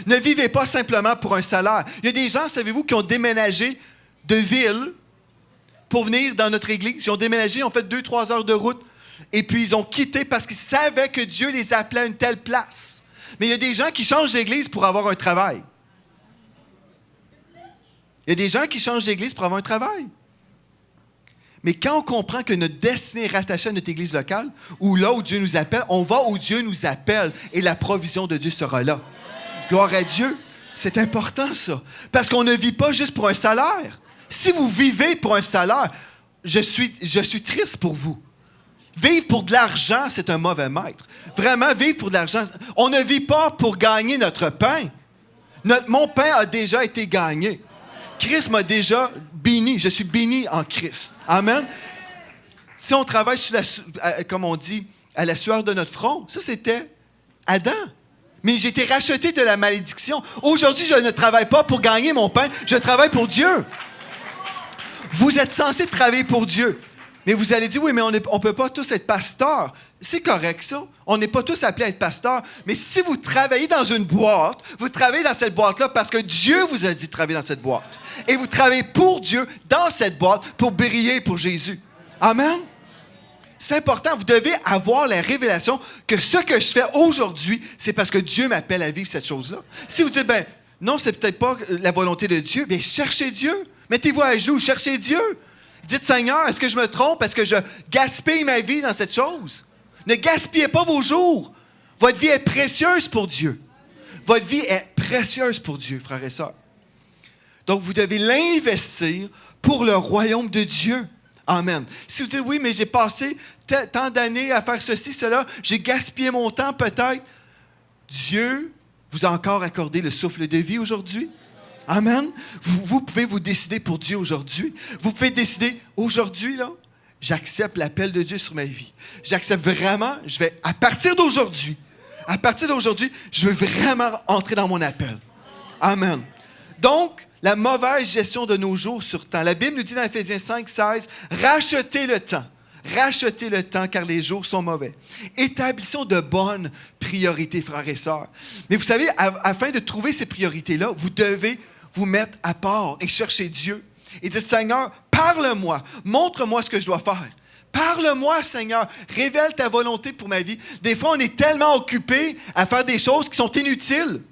Ne vivez pas simplement pour un salaire. Il y a des gens, savez-vous, qui ont déménagé de ville pour venir dans notre église. Ils ont déménagé, ils ont fait 2-3 heures de route et puis ils ont quitté parce qu'ils savaient que Dieu les appelait à une telle place. Mais il y a des gens qui changent d'église pour avoir un travail. Il y a des gens qui changent d'église pour avoir un travail. Mais quand on comprend que notre destinée est rattachée à notre église locale, ou là où Dieu nous appelle, on va où Dieu nous appelle et la provision de Dieu sera là. Gloire à Dieu. C'est important, ça. Parce qu'on ne vit pas juste pour un salaire. Si vous vivez pour un salaire, je suis triste pour vous. Vivre pour de l'argent, c'est un mauvais maître. Vraiment, vivre pour de l'argent. On ne vit pas pour gagner notre pain. Mon pain a déjà été gagné. Christ m'a déjà béni. Je suis béni en Christ. Amen. Si on travaille comme on dit, à la sueur de notre front, ça c'était Adam. Mais j'ai été racheté de la malédiction. Aujourd'hui, je ne travaille pas pour gagner mon pain, je travaille pour Dieu. Vous êtes censés travailler pour Dieu. Mais vous allez dire, oui, mais on ne peut pas tous être pasteurs. C'est correct, ça. On n'est pas tous appelés à être pasteurs. Mais si vous travaillez dans une boîte, vous travaillez dans cette boîte-là parce que Dieu vous a dit de travailler dans cette boîte. Et vous travaillez pour Dieu dans cette boîte pour briller pour Jésus. Amen. C'est important. Vous devez avoir la révélation que ce que je fais aujourd'hui, c'est parce que Dieu m'appelle à vivre cette chose-là. Si vous dites, ben non, c'est peut-être pas la volonté de Dieu, bien cherchez Dieu. Mettez-vous à genoux, cherchez Dieu. Dites, Seigneur, est-ce que je me trompe? Est-ce que je gaspille ma vie dans cette chose? Ne gaspillez pas vos jours. Votre vie est précieuse pour Dieu. Votre vie est précieuse pour Dieu, frères et sœurs. Donc, vous devez l'investir pour le royaume de Dieu. Amen. Si vous dites, oui, mais j'ai passé tant d'années à faire ceci, cela, j'ai gaspillé mon temps peut-être. Dieu vous a encore accordé le souffle de vie aujourd'hui. Amen. Vous pouvez vous décider pour Dieu aujourd'hui. Vous pouvez décider aujourd'hui, là, j'accepte l'appel de Dieu sur ma vie. J'accepte vraiment, à partir d'aujourd'hui, À partir d'aujourd'hui, je veux vraiment entrer dans mon appel. Amen. Donc, la mauvaise gestion de nos jours sur temps. La Bible nous dit dans Éphésiens 5, 16, « Rachetez le temps. Rachetez le temps, car les jours sont mauvais. » Établissons de bonnes priorités, frères et sœurs. Mais vous savez, afin de trouver ces priorités-là, vous devez vous mettre à part et chercher Dieu. Et dire, « Seigneur, parle-moi. Montre-moi ce que je dois faire. Parle-moi, Seigneur. Révèle ta volonté pour ma vie. » Des fois, on est tellement occupé à faire des choses qui sont inutiles.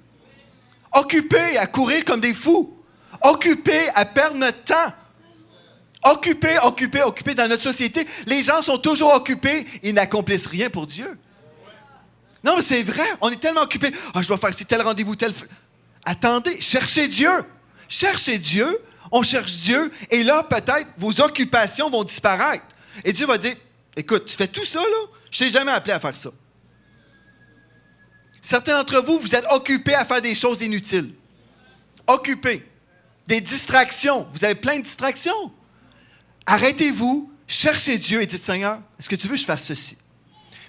Occupés à courir comme des fous. Occupés à perdre notre temps. Occupés dans notre société. Les gens sont toujours occupés et n'accomplissent rien pour Dieu. Non, mais c'est vrai. On est tellement occupés. Ah, je dois faire tel rendez-vous, tel... Attendez, cherchez Dieu. Cherchez Dieu. On cherche Dieu. Et là, peut-être, vos occupations vont disparaître. Et Dieu va dire, écoute, tu fais tout ça, là? Je ne t'ai jamais appelé à faire ça. Certains d'entre vous, vous êtes occupés à faire des choses inutiles. Occupés. Des distractions. Vous avez plein de distractions. Arrêtez-vous, cherchez Dieu et dites, Seigneur, est-ce que tu veux que je fasse ceci?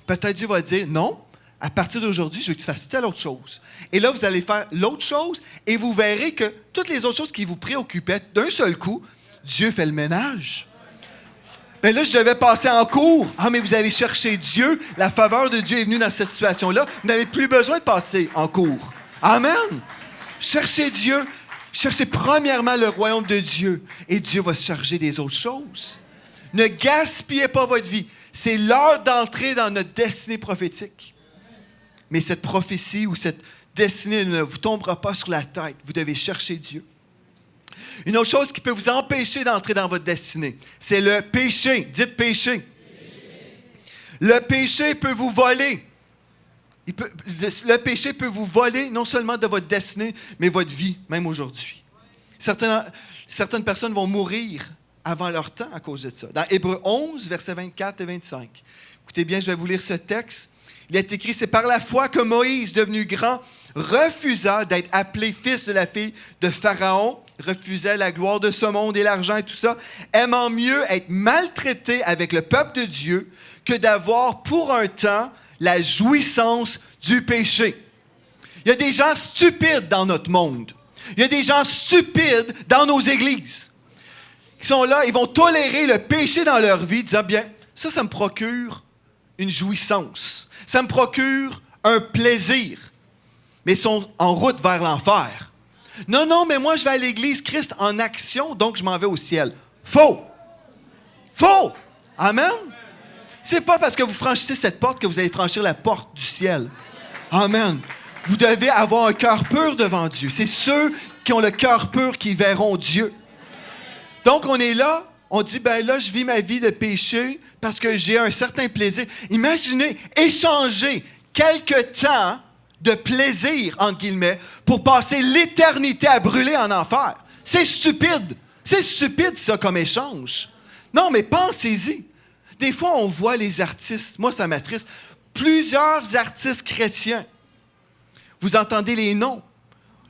Peut-être Dieu va dire, non, à partir d'aujourd'hui, je veux que tu fasses telle autre chose. Et là, vous allez faire l'autre chose et vous verrez que toutes les autres choses qui vous préoccupaient, d'un seul coup, Dieu fait le ménage. Bien là, je devais passer en cours. Ah, mais vous avez cherché Dieu. La faveur de Dieu est venue dans cette situation-là. Vous n'avez plus besoin de passer en cours. Amen. Cherchez Dieu. Cherchez premièrement le royaume de Dieu. Et Dieu va se charger des autres choses. Ne gaspillez pas votre vie. C'est l'heure d'entrer dans notre destinée prophétique. Mais cette prophétie ou cette destinée ne vous tombera pas sur la tête. Vous devez chercher Dieu. Une autre chose qui peut vous empêcher d'entrer dans votre destinée, c'est le péché. Dites péché. Le péché peut vous voler. Le péché peut vous voler non seulement de votre destinée, mais votre vie, même aujourd'hui. Certaines personnes vont mourir avant leur temps à cause de ça. Dans Hébreux 11, versets 24 et 25. Écoutez bien, je vais vous lire ce texte. Il est écrit, c'est par la foi que Moïse, devenu grand, refusa d'être appelé fils de la fille de Pharaon, refusait la gloire de ce monde et l'argent et tout ça, aimant mieux être maltraité avec le peuple de Dieu que d'avoir pour un temps la jouissance du péché. Il y a des gens stupides dans notre monde. Il y a des gens stupides dans nos églises qui sont là, ils vont tolérer le péché dans leur vie, disant, bien, ça me procure une jouissance. Ça me procure un plaisir. Mais ils sont en route vers l'enfer. Non, mais moi, je vais à l'église, Christ en action, donc je m'en vais au ciel. Faux! Faux! Amen? C'est pas parce que vous franchissez cette porte que vous allez franchir la porte du ciel. Amen. Vous devez avoir un cœur pur devant Dieu. C'est ceux qui ont le cœur pur qui verront Dieu. Donc, on est là, on dit, ben là, je vis ma vie de péché parce que j'ai un certain plaisir. Imaginez, échanger quelque temps de plaisir, entre guillemets, pour passer l'éternité à brûler en enfer. C'est stupide. C'est stupide, ça, comme échange. Non, mais pensez-y. Des fois, on voit les artistes. Moi, ça m'attriste. Plusieurs artistes chrétiens. Vous entendez les noms.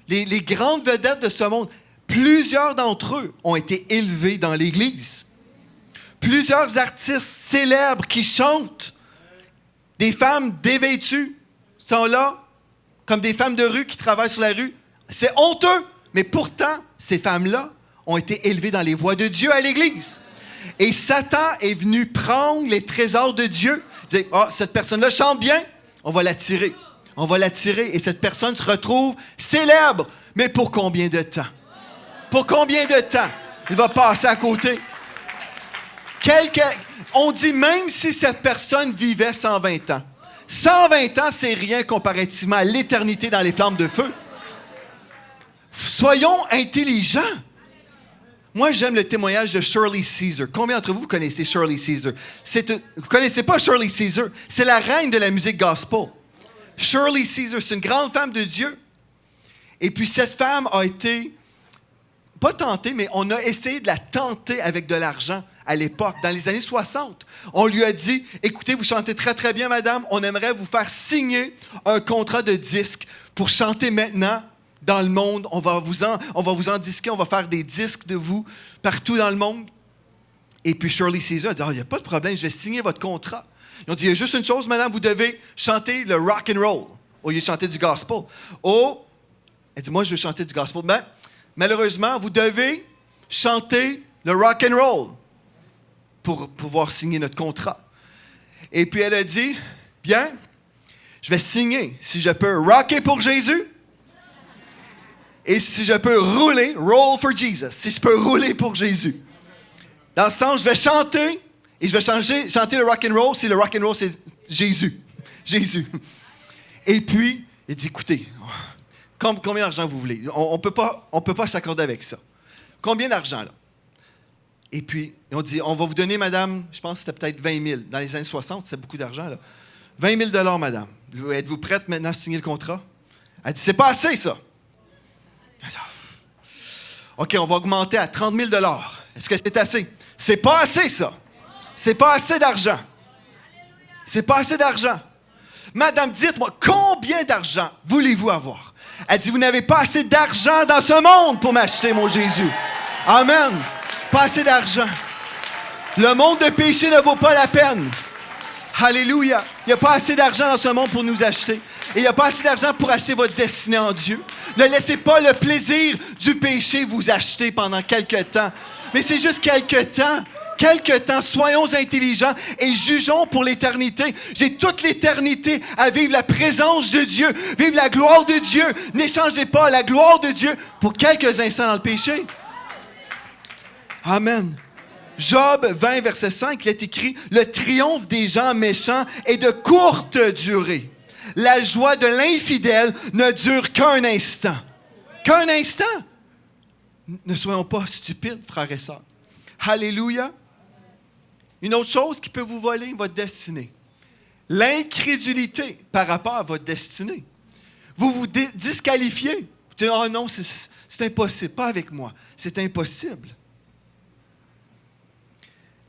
Les grandes vedettes de ce monde. Plusieurs d'entre eux ont été élevés dans l'Église. Plusieurs artistes célèbres qui chantent. Des femmes dévêtues sont là, comme des femmes de rue qui travaillent sur la rue. C'est honteux. Mais pourtant, ces femmes-là ont été élevées dans les voies de Dieu à l'Église. Et Satan est venu prendre les trésors de Dieu. Il dit, cette personne-là chante bien, on va l'attirer. On va l'attirer et cette personne se retrouve célèbre. Mais pour combien de temps? Pour combien de temps? Il va passer à côté. On dit même si cette personne vivait 120 ans. 120 ans, c'est rien comparativement à l'éternité dans les flammes de feu. Soyons intelligents. Moi, j'aime le témoignage de Shirley Caesar. Combien d'entre vous connaissez Shirley Caesar? Vous ne connaissez pas Shirley Caesar? C'est la reine de la musique gospel. Shirley Caesar, c'est une grande femme de Dieu. Et puis, cette femme a été, pas tentée, mais on a essayé de la tenter avec de l'argent à l'époque, dans les années 60. On lui a dit, écoutez, vous chantez très, très bien, madame. On aimerait vous faire signer un contrat de disque pour chanter maintenant dans le monde. On va vous en disquer, on va faire des disques de vous partout dans le monde. Et puis Shirley Caesar a dit, il n'y a pas de problème, je vais signer votre contrat. Ils ont dit, il y a juste une chose, madame, vous devez chanter le rock and roll. au lieu de chanter du gospel. Oh, elle dit, moi, je veux chanter du gospel. Ben, malheureusement, vous devez chanter le rock and roll pour pouvoir signer notre contrat. Et puis, elle a dit, bien, je vais signer si je peux rocker pour Jésus et si je peux rouler, roll for Jesus, si je peux rouler pour Jésus. Dans le sens, je vais chanter et je vais chanter le rock and roll si le rock and roll, c'est Jésus. Jésus. Et puis, il dit, écoutez, combien d'argent vous voulez? On peut pas s'accorder avec ça. Combien d'argent, là? Et puis, on dit, on va vous donner, madame, je pense que c'était peut-être 20 000. Dans les années 60, c'est beaucoup d'argent, là. 20 000 madame. Êtes-vous prête maintenant à signer le contrat? Elle dit, c'est pas assez, ça. OK, on va augmenter à 30 000 Est-ce que c'est assez? C'est pas assez, ça. C'est pas assez d'argent. C'est pas assez d'argent. Madame, dites-moi, combien d'argent voulez-vous avoir? Elle dit, vous n'avez pas assez d'argent dans ce monde pour m'acheter, mon Jésus. Amen. Pas assez d'argent. Le monde de péché ne vaut pas la peine. Alléluia. Il n'y a pas assez d'argent dans ce monde pour nous acheter. Et il n'y a pas assez d'argent pour acheter votre destinée en Dieu. Ne laissez pas le plaisir du péché vous acheter pendant quelque temps. Mais c'est juste quelque temps. Quelque temps, soyons intelligents et jugeons pour l'éternité. J'ai toute l'éternité à vivre la présence de Dieu, vivre la gloire de Dieu. N'échangez pas la gloire de Dieu pour quelques instants dans le péché. Amen. Job 20, verset 5, il est écrit « Le triomphe des gens méchants est de courte durée. La joie de l'infidèle ne dure qu'un instant. » Qu'un instant? Ne soyons pas stupides, frères et sœurs. Alléluia. Une autre chose qui peut vous voler votre destinée. L'incrédulité par rapport à votre destinée. Vous vous disqualifiez. Vous dites, oh non, c'est impossible. Pas avec moi. C'est impossible.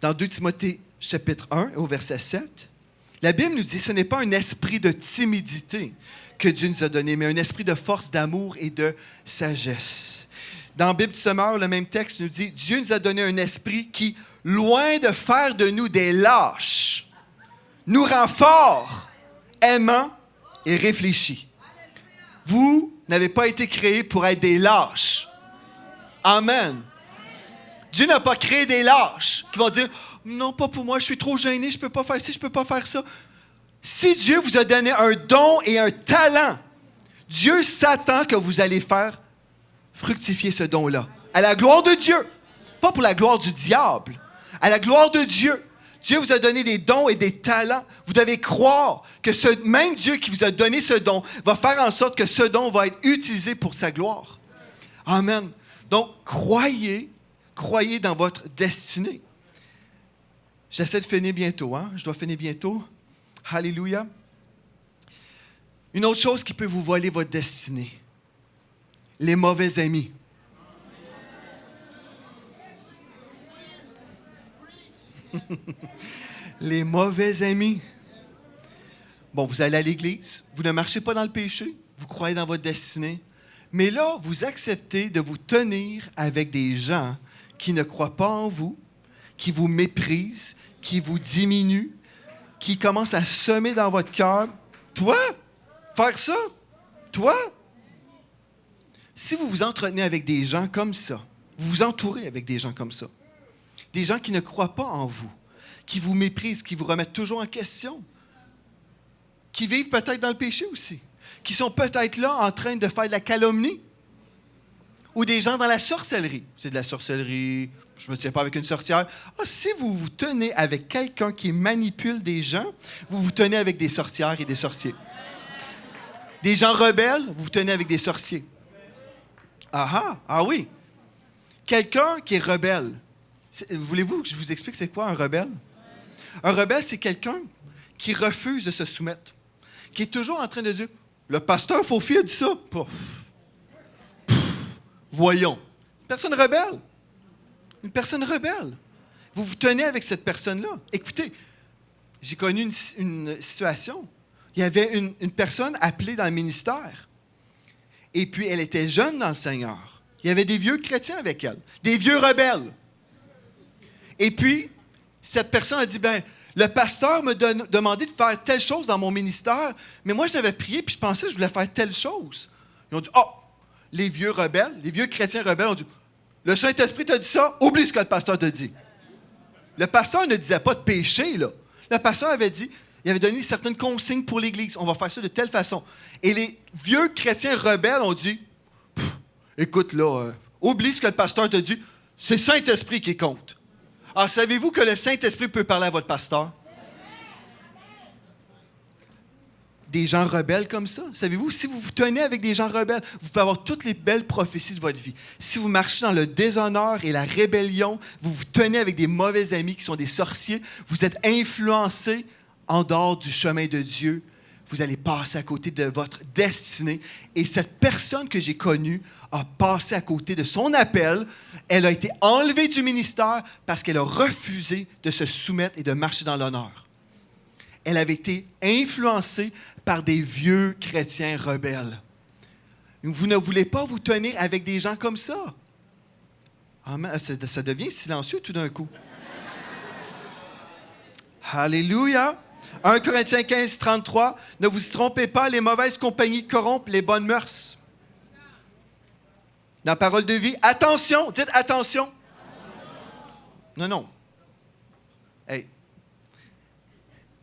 Dans 2 Timothée, chapitre 1, au verset 7, la Bible nous dit, ce n'est pas un esprit de timidité que Dieu nous a donné, mais un esprit de force, d'amour et de sagesse. Dans la Bible du Sommeur, le même texte nous dit, Dieu nous a donné un esprit qui, loin de faire de nous des lâches, nous rend forts, aimants et réfléchis. Vous n'avez pas été créés pour être des lâches. Amen. Dieu n'a pas créé des lâches qui vont dire « Non, pas pour moi, je suis trop gêné, je ne peux pas faire ci, je ne peux pas faire ça. » Si Dieu vous a donné un don et un talent, Dieu s'attend que vous allez faire fructifier ce don-là. À la gloire de Dieu. Pas pour la gloire du diable. À la gloire de Dieu. Dieu vous a donné des dons et des talents. Vous devez croire que ce même Dieu qui vous a donné ce don va faire en sorte que ce don va être utilisé pour sa gloire. Amen. Donc, croyez dans votre destinée. J'essaie de finir bientôt, hein? Je dois finir bientôt. Alléluia. Une autre chose qui peut vous voler votre destinée. Les mauvais amis. Les mauvais amis. Bon, vous allez à l'église, vous ne marchez pas dans le péché, vous croyez dans votre destinée, mais là, vous acceptez de vous tenir avec des gens qui ne croient pas en vous, qui vous méprisent, qui vous diminuent, qui commencent à semer dans votre cœur. Toi, faire ça? Toi? Si vous vous entretenez avec des gens comme ça, vous vous entourez avec des gens comme ça, des gens qui ne croient pas en vous, qui vous méprisent, qui vous remettent toujours en question, qui vivent peut-être dans le péché aussi, qui sont peut-être là en train de faire de la calomnie, ou des gens dans la sorcellerie. C'est de la sorcellerie, je ne me tiens pas avec une sorcière. Ah, si vous vous tenez avec quelqu'un qui manipule des gens, vous vous tenez avec des sorcières et des sorciers. Des gens rebelles, vous vous tenez avec des sorciers. Ah oui. Quelqu'un qui est rebelle. Voulez-vous que je vous explique c'est quoi un rebelle? Un rebelle, c'est quelqu'un qui refuse de se soumettre, qui est toujours en train de dire « Le pasteur Faufi a dit ça. » Voyons. Une personne rebelle. Une personne rebelle. Vous vous tenez avec cette personne-là. Écoutez, j'ai connu une situation. Il y avait une personne appelée dans le ministère. Et puis, elle était jeune dans le Seigneur. Il y avait des vieux chrétiens avec elle. Des vieux rebelles. Et puis, cette personne a dit, Le pasteur me demandait de faire telle chose dans mon ministère, mais moi, j'avais prié puis je pensais que je voulais faire telle chose. Ils ont dit, oh, les vieux rebelles, les vieux chrétiens rebelles ont dit, le Saint-Esprit t'a dit ça, oublie ce que le pasteur t'a dit. Le pasteur ne disait pas de péché, là. Le pasteur avait dit, il avait donné certaines consignes pour l'Église. On va faire ça de telle façon. Et les vieux chrétiens rebelles ont dit, écoute, là, oublie ce que le pasteur t'a dit, c'est le Saint-Esprit qui compte. Alors, savez-vous que le Saint-Esprit peut parler à votre pasteur? Des gens rebelles comme ça. Savez-vous, si vous vous tenez avec des gens rebelles, vous pouvez avoir toutes les belles prophéties de votre vie. Si vous marchez dans le déshonneur et la rébellion, vous vous tenez avec des mauvais amis qui sont des sorciers, vous êtes influencés en dehors du chemin de Dieu, vous allez passer à côté de votre destinée. Et cette personne que j'ai connue a passé à côté de son appel. Elle a été enlevée du ministère parce qu'elle a refusé de se soumettre et de marcher dans l'honneur. Elle avait été influencée par des vieux chrétiens rebelles. Vous ne voulez pas vous tenir avec des gens comme ça. Amen. Ça devient silencieux tout d'un coup. Alléluia. 1 Corinthiens 15, 33. Ne vous y trompez pas, les mauvaises compagnies corrompent les bonnes mœurs. Dans la parole de vie, attention, dites attention. Non. Hey.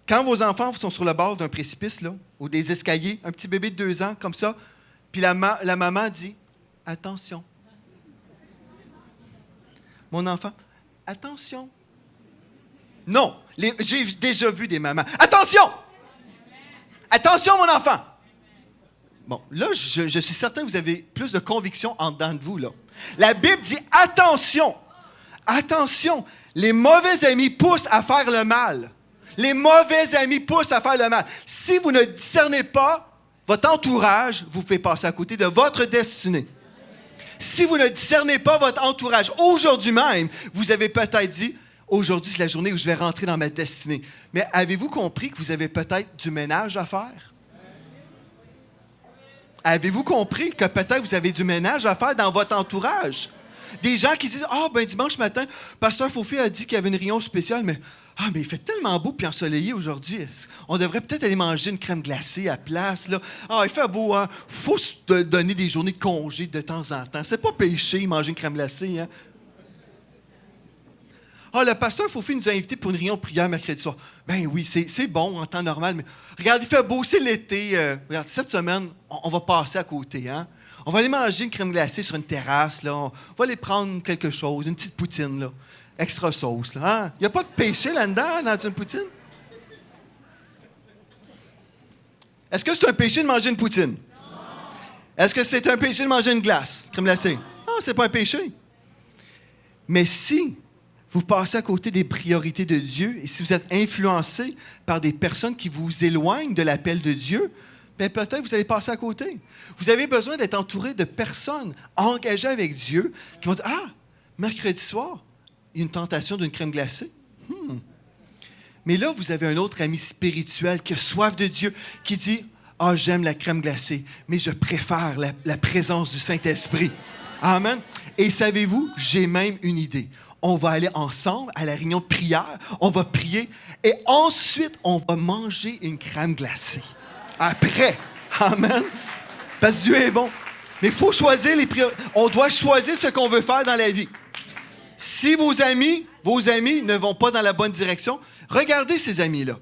Quand vos enfants sont sur le bord d'un précipice, là, ou des escaliers, un petit bébé de 2 ans, comme ça, puis la maman dit, attention. Mon enfant, attention. Non, j'ai déjà vu des mamans. Attention! Attention, mon enfant! Bon, là, je suis certain que vous avez plus de conviction en dedans de vous, là. La Bible dit attention! Attention! Les mauvais amis poussent à faire le mal. Les mauvais amis poussent à faire le mal. Si vous ne discernez pas votre entourage, vous pouvez passer à côté de votre destinée. Si vous ne discernez pas votre entourage, aujourd'hui même, vous avez peut-être dit, aujourd'hui, c'est la journée où je vais rentrer dans ma destinée. Mais avez-vous compris que vous avez peut-être du ménage à faire? Avez-vous compris que peut-être vous avez du ménage à faire dans votre entourage? Des gens qui disent, dimanche matin, Pasteur Fofi a dit qu'il y avait une réunion spéciale, mais il fait tellement beau et ensoleillé aujourd'hui. On devrait peut-être aller manger une crème glacée à place, là. Il fait beau, hein? Faut se donner des journées de congé de temps en temps. C'est pas péché, manger une crème glacée, hein? Le pasteur Fofi nous a invités pour une réunion de prière mercredi soir. Ben oui, c'est bon en temps normal, mais regarde, il fait beau, c'est l'été. Regarde, cette semaine, on va passer à côté, hein? On va aller manger une crème glacée sur une terrasse, là. On va aller prendre quelque chose, une petite poutine, là. Extra sauce, là. Hein? Il n'y a pas de péché là-dedans, dans une poutine? Est-ce que c'est un péché de manger une poutine? Non. Est-ce que c'est un péché de manger une glace, crème glacée? Non, c'est pas un péché. Mais si vous passez à côté des priorités de Dieu et si vous êtes influencé par des personnes qui vous éloignent de l'appel de Dieu, bien peut-être vous allez passer à côté. Vous avez besoin d'être entouré de personnes engagées avec Dieu qui vont dire, mercredi soir, il y a une tentation d'une crème glacée. Mais là, vous avez un autre ami spirituel qui a soif de Dieu, qui dit, j'aime la crème glacée, mais je préfère la présence du Saint-Esprit. Amen. Et savez-vous, j'ai même une idée. On va aller ensemble à la réunion de prière, on va prier, et ensuite, on va manger une crème glacée. Après. Amen. Parce que Dieu est bon. Mais il faut choisir les priorités. On doit choisir ce qu'on veut faire dans la vie. Si vos amis ne vont pas dans la bonne direction, regardez ces amis-là.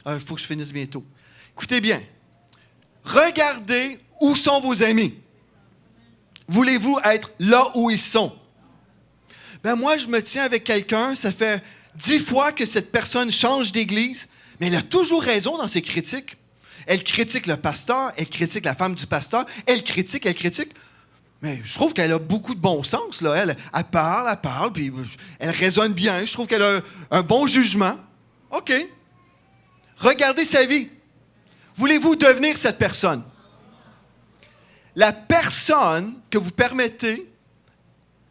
Il faut que je finisse bientôt. Écoutez bien. Regardez où sont vos amis. Voulez-vous être là où ils sont? Moi, je me tiens avec quelqu'un, ça fait 10 fois que cette personne change d'église, mais elle a toujours raison dans ses critiques. Elle critique le pasteur, elle critique la femme du pasteur, elle critique. Mais je trouve qu'elle a beaucoup de bon sens, là. Elle parle, puis elle raisonne bien. Je trouve qu'elle a un bon jugement. OK. Regardez sa vie. Voulez-vous devenir cette personne? La personne que vous permettez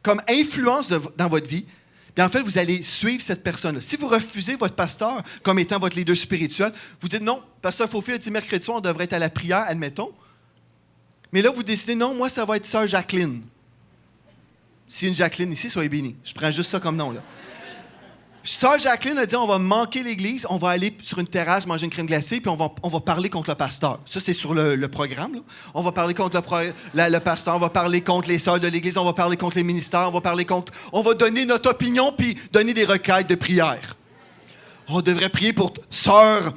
comme influence dans votre vie, bien en fait, vous allez suivre cette personne-là. Si vous refusez votre pasteur comme étant votre leader spirituel, vous dites non, pasteur Fofi a dit mercredi soir, on devrait être à la prière, admettons. Mais là, vous décidez, non, moi, ça va être sœur Jacqueline. S'il y a une Jacqueline ici, soyez bénis. Je prends juste ça comme nom, là. Sœur Jacqueline a dit, on va manquer l'église, on va aller sur une terrasse manger une crème glacée, puis on va parler contre le pasteur. Ça, c'est sur le programme. Là. On va parler contre le pasteur, on va parler contre les sœurs de l'église, on va parler contre les ministères, on va donner notre opinion, puis donner des requêtes de prière. On devrait prier pour sœur,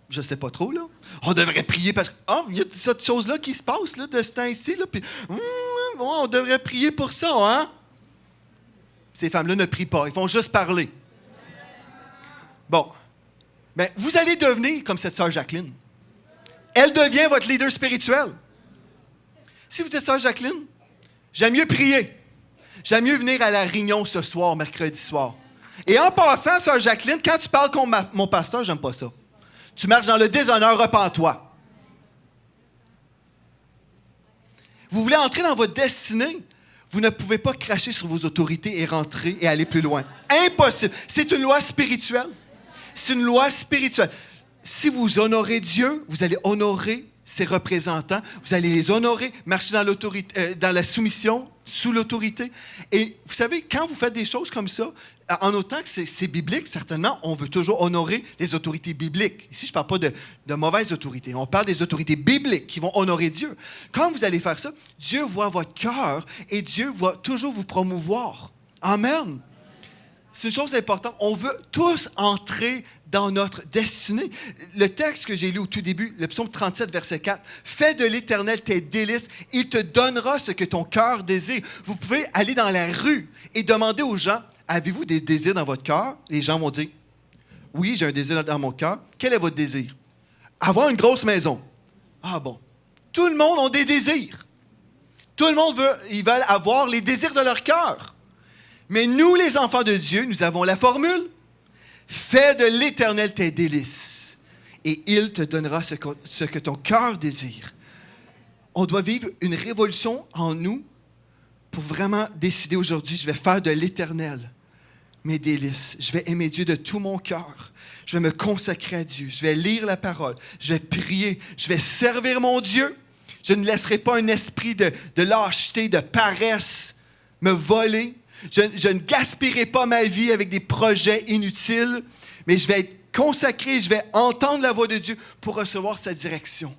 je sais pas trop, là. On devrait prier parce que, il y a cette chose-là qui se passe, là, de ce temps-ci, là, puis on devrait prier pour ça, hein? Ces femmes-là ne prient pas, ils font juste parler. Bon, bien, vous allez devenir comme cette sœur Jacqueline. Elle devient votre leader spirituel. Si vous êtes sœur Jacqueline, j'aime mieux prier. J'aime mieux venir à la réunion ce soir, mercredi soir. Et en passant, sœur Jacqueline, quand tu parles contre mon pasteur, j'aime pas ça. Tu marches dans le déshonneur, repens-toi. Vous voulez entrer dans votre destinée? Vous ne pouvez pas cracher sur vos autorités et rentrer et aller plus loin. Impossible. C'est une loi spirituelle. C'est une loi spirituelle. Si vous honorez Dieu, vous allez honorer ses représentants. Vous allez les honorer, marcher dans l'autorité, dans la soumission, sous l'autorité. Et vous savez, quand vous faites des choses comme ça, en autant que c'est biblique, certainement, on veut toujours honorer les autorités bibliques. Ici, je ne parle pas de mauvaises autorités. On parle des autorités bibliques qui vont honorer Dieu. Quand vous allez faire ça, Dieu voit votre cœur et Dieu va toujours vous promouvoir. Amen. C'est une chose importante. On veut tous entrer dans notre destinée. Le texte que j'ai lu au tout début, le psaume 37, verset 4, « Fais de l'Éternel tes délices, il te donnera ce que ton cœur désire. » Vous pouvez aller dans la rue et demander aux gens, « Avez-vous des désirs dans votre cœur? » Les gens vont dire, « Oui, j'ai un désir dans mon cœur. » Quel est votre désir? « Avoir une grosse maison. » Ah bon. Tout le monde a des désirs. Tout le monde ils veulent avoir les désirs de leur cœur. Mais nous, les enfants de Dieu, nous avons la formule. Fais de l'Éternel tes délices, et il te donnera ce que ton cœur désire. On doit vivre une révolution en nous pour vraiment décider aujourd'hui, je vais faire de l'Éternel mes délices. Je vais aimer Dieu de tout mon cœur. Je vais me consacrer à Dieu. Je vais lire la parole. Je vais prier. Je vais servir mon Dieu. Je ne laisserai pas un esprit de lâcheté, de paresse me voler. Je ne gaspillerai pas ma vie avec des projets inutiles, mais je vais être consacré, je vais entendre la voix de Dieu pour recevoir sa direction.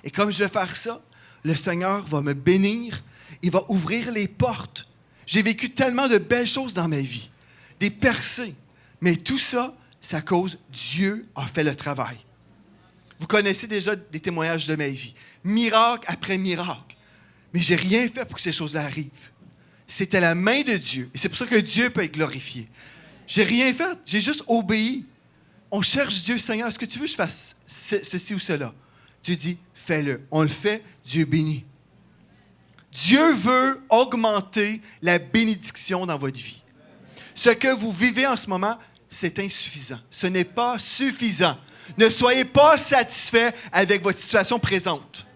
Et comme je vais faire ça, le Seigneur va me bénir, il va ouvrir les portes. J'ai vécu tellement de belles choses dans ma vie, des percées, mais tout ça, c'est à cause Dieu a fait le travail. Vous connaissez déjà des témoignages de ma vie, miracle après miracle, mais je n'ai rien fait pour que ces choses-là arrivent. C'était la main de Dieu. Et c'est pour ça que Dieu peut être glorifié. J'ai rien fait. J'ai juste obéi. On cherche Dieu, Seigneur, est-ce que tu veux que je fasse ceci ou cela? Dieu dit, fais-le. On le fait, Dieu bénit. Dieu veut augmenter la bénédiction dans votre vie. Ce que vous vivez en ce moment, c'est insuffisant. Ce n'est pas suffisant. Ne soyez pas satisfait avec votre situation présente.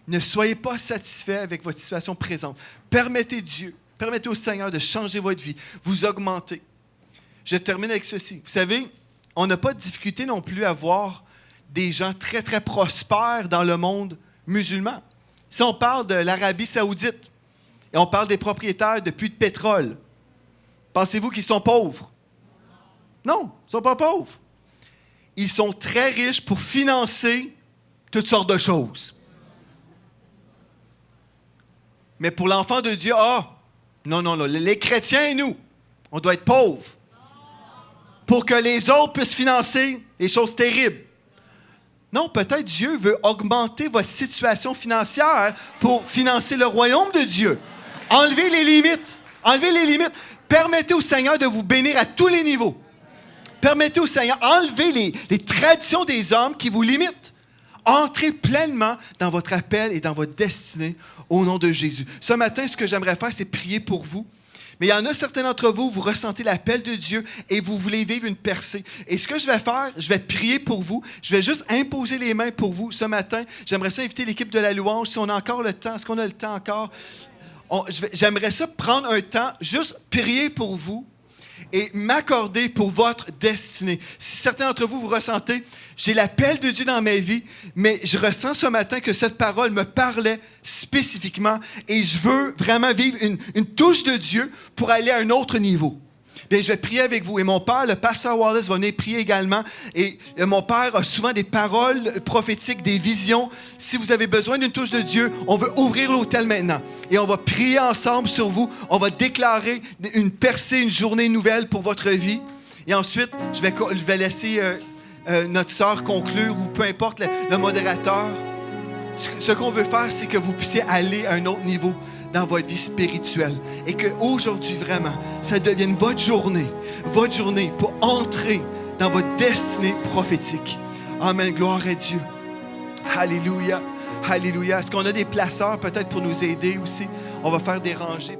Ne soyez pas satisfait avec votre situation présente. Permettez au Seigneur de changer votre vie, vous augmenter. Je termine avec ceci. Vous savez, on n'a pas de difficulté non plus à voir des gens très, très prospères dans le monde musulman. Si on parle de l'Arabie saoudite et on parle des propriétaires de puits de pétrole, pensez-vous qu'ils sont pauvres? Non, ils ne sont pas pauvres. Ils sont très riches pour financer toutes sortes de choses. Mais pour l'enfant de Dieu, non, les chrétiens et nous, on doit être pauvres pour que les autres puissent financer les choses terribles. Non, peut-être Dieu veut augmenter votre situation financière pour financer le royaume de Dieu. Enlevez les limites. Permettez au Seigneur de vous bénir à tous les niveaux. Permettez au Seigneur, enlevez les traditions des hommes qui vous limitent. Entrez pleinement dans votre appel et dans votre destinée au nom de Jésus. Ce matin, ce que j'aimerais faire, c'est prier pour vous. Mais il y en a certains d'entre vous, vous ressentez l'appel de Dieu et vous voulez vivre une percée. Et ce que je vais faire, je vais prier pour vous. Je vais juste imposer les mains pour vous ce matin. J'aimerais ça inviter l'équipe de la louange, si on a encore le temps. Est-ce qu'on a le temps encore? J'aimerais ça prendre un temps, juste prier pour vous. et m'accorder pour votre destinée. Si certains d'entre vous, vous ressentez, j'ai l'appel de Dieu dans ma vie, mais je ressens ce matin que cette parole me parlait spécifiquement et je veux vraiment vivre une touche de Dieu pour aller à un autre niveau. Bien, je vais prier avec vous. Et mon père, le pasteur Wallace, va venir prier également. Et mon père a souvent des paroles prophétiques, des visions. Si vous avez besoin d'une touche de Dieu, on veut ouvrir l'autel maintenant. Et on va prier ensemble sur vous. On va déclarer une percée, une journée nouvelle pour votre vie. Et ensuite, je vais laisser notre sœur conclure ou peu importe le modérateur. Ce qu'on veut faire, c'est que vous puissiez aller à un autre niveau dans votre vie spirituelle et qu'aujourd'hui, vraiment, ça devienne votre journée pour entrer dans votre destinée prophétique. Amen. Gloire à Dieu. Alléluia. Alléluia. Est-ce qu'on a des placeurs peut-être pour nous aider aussi? On va faire des rangées.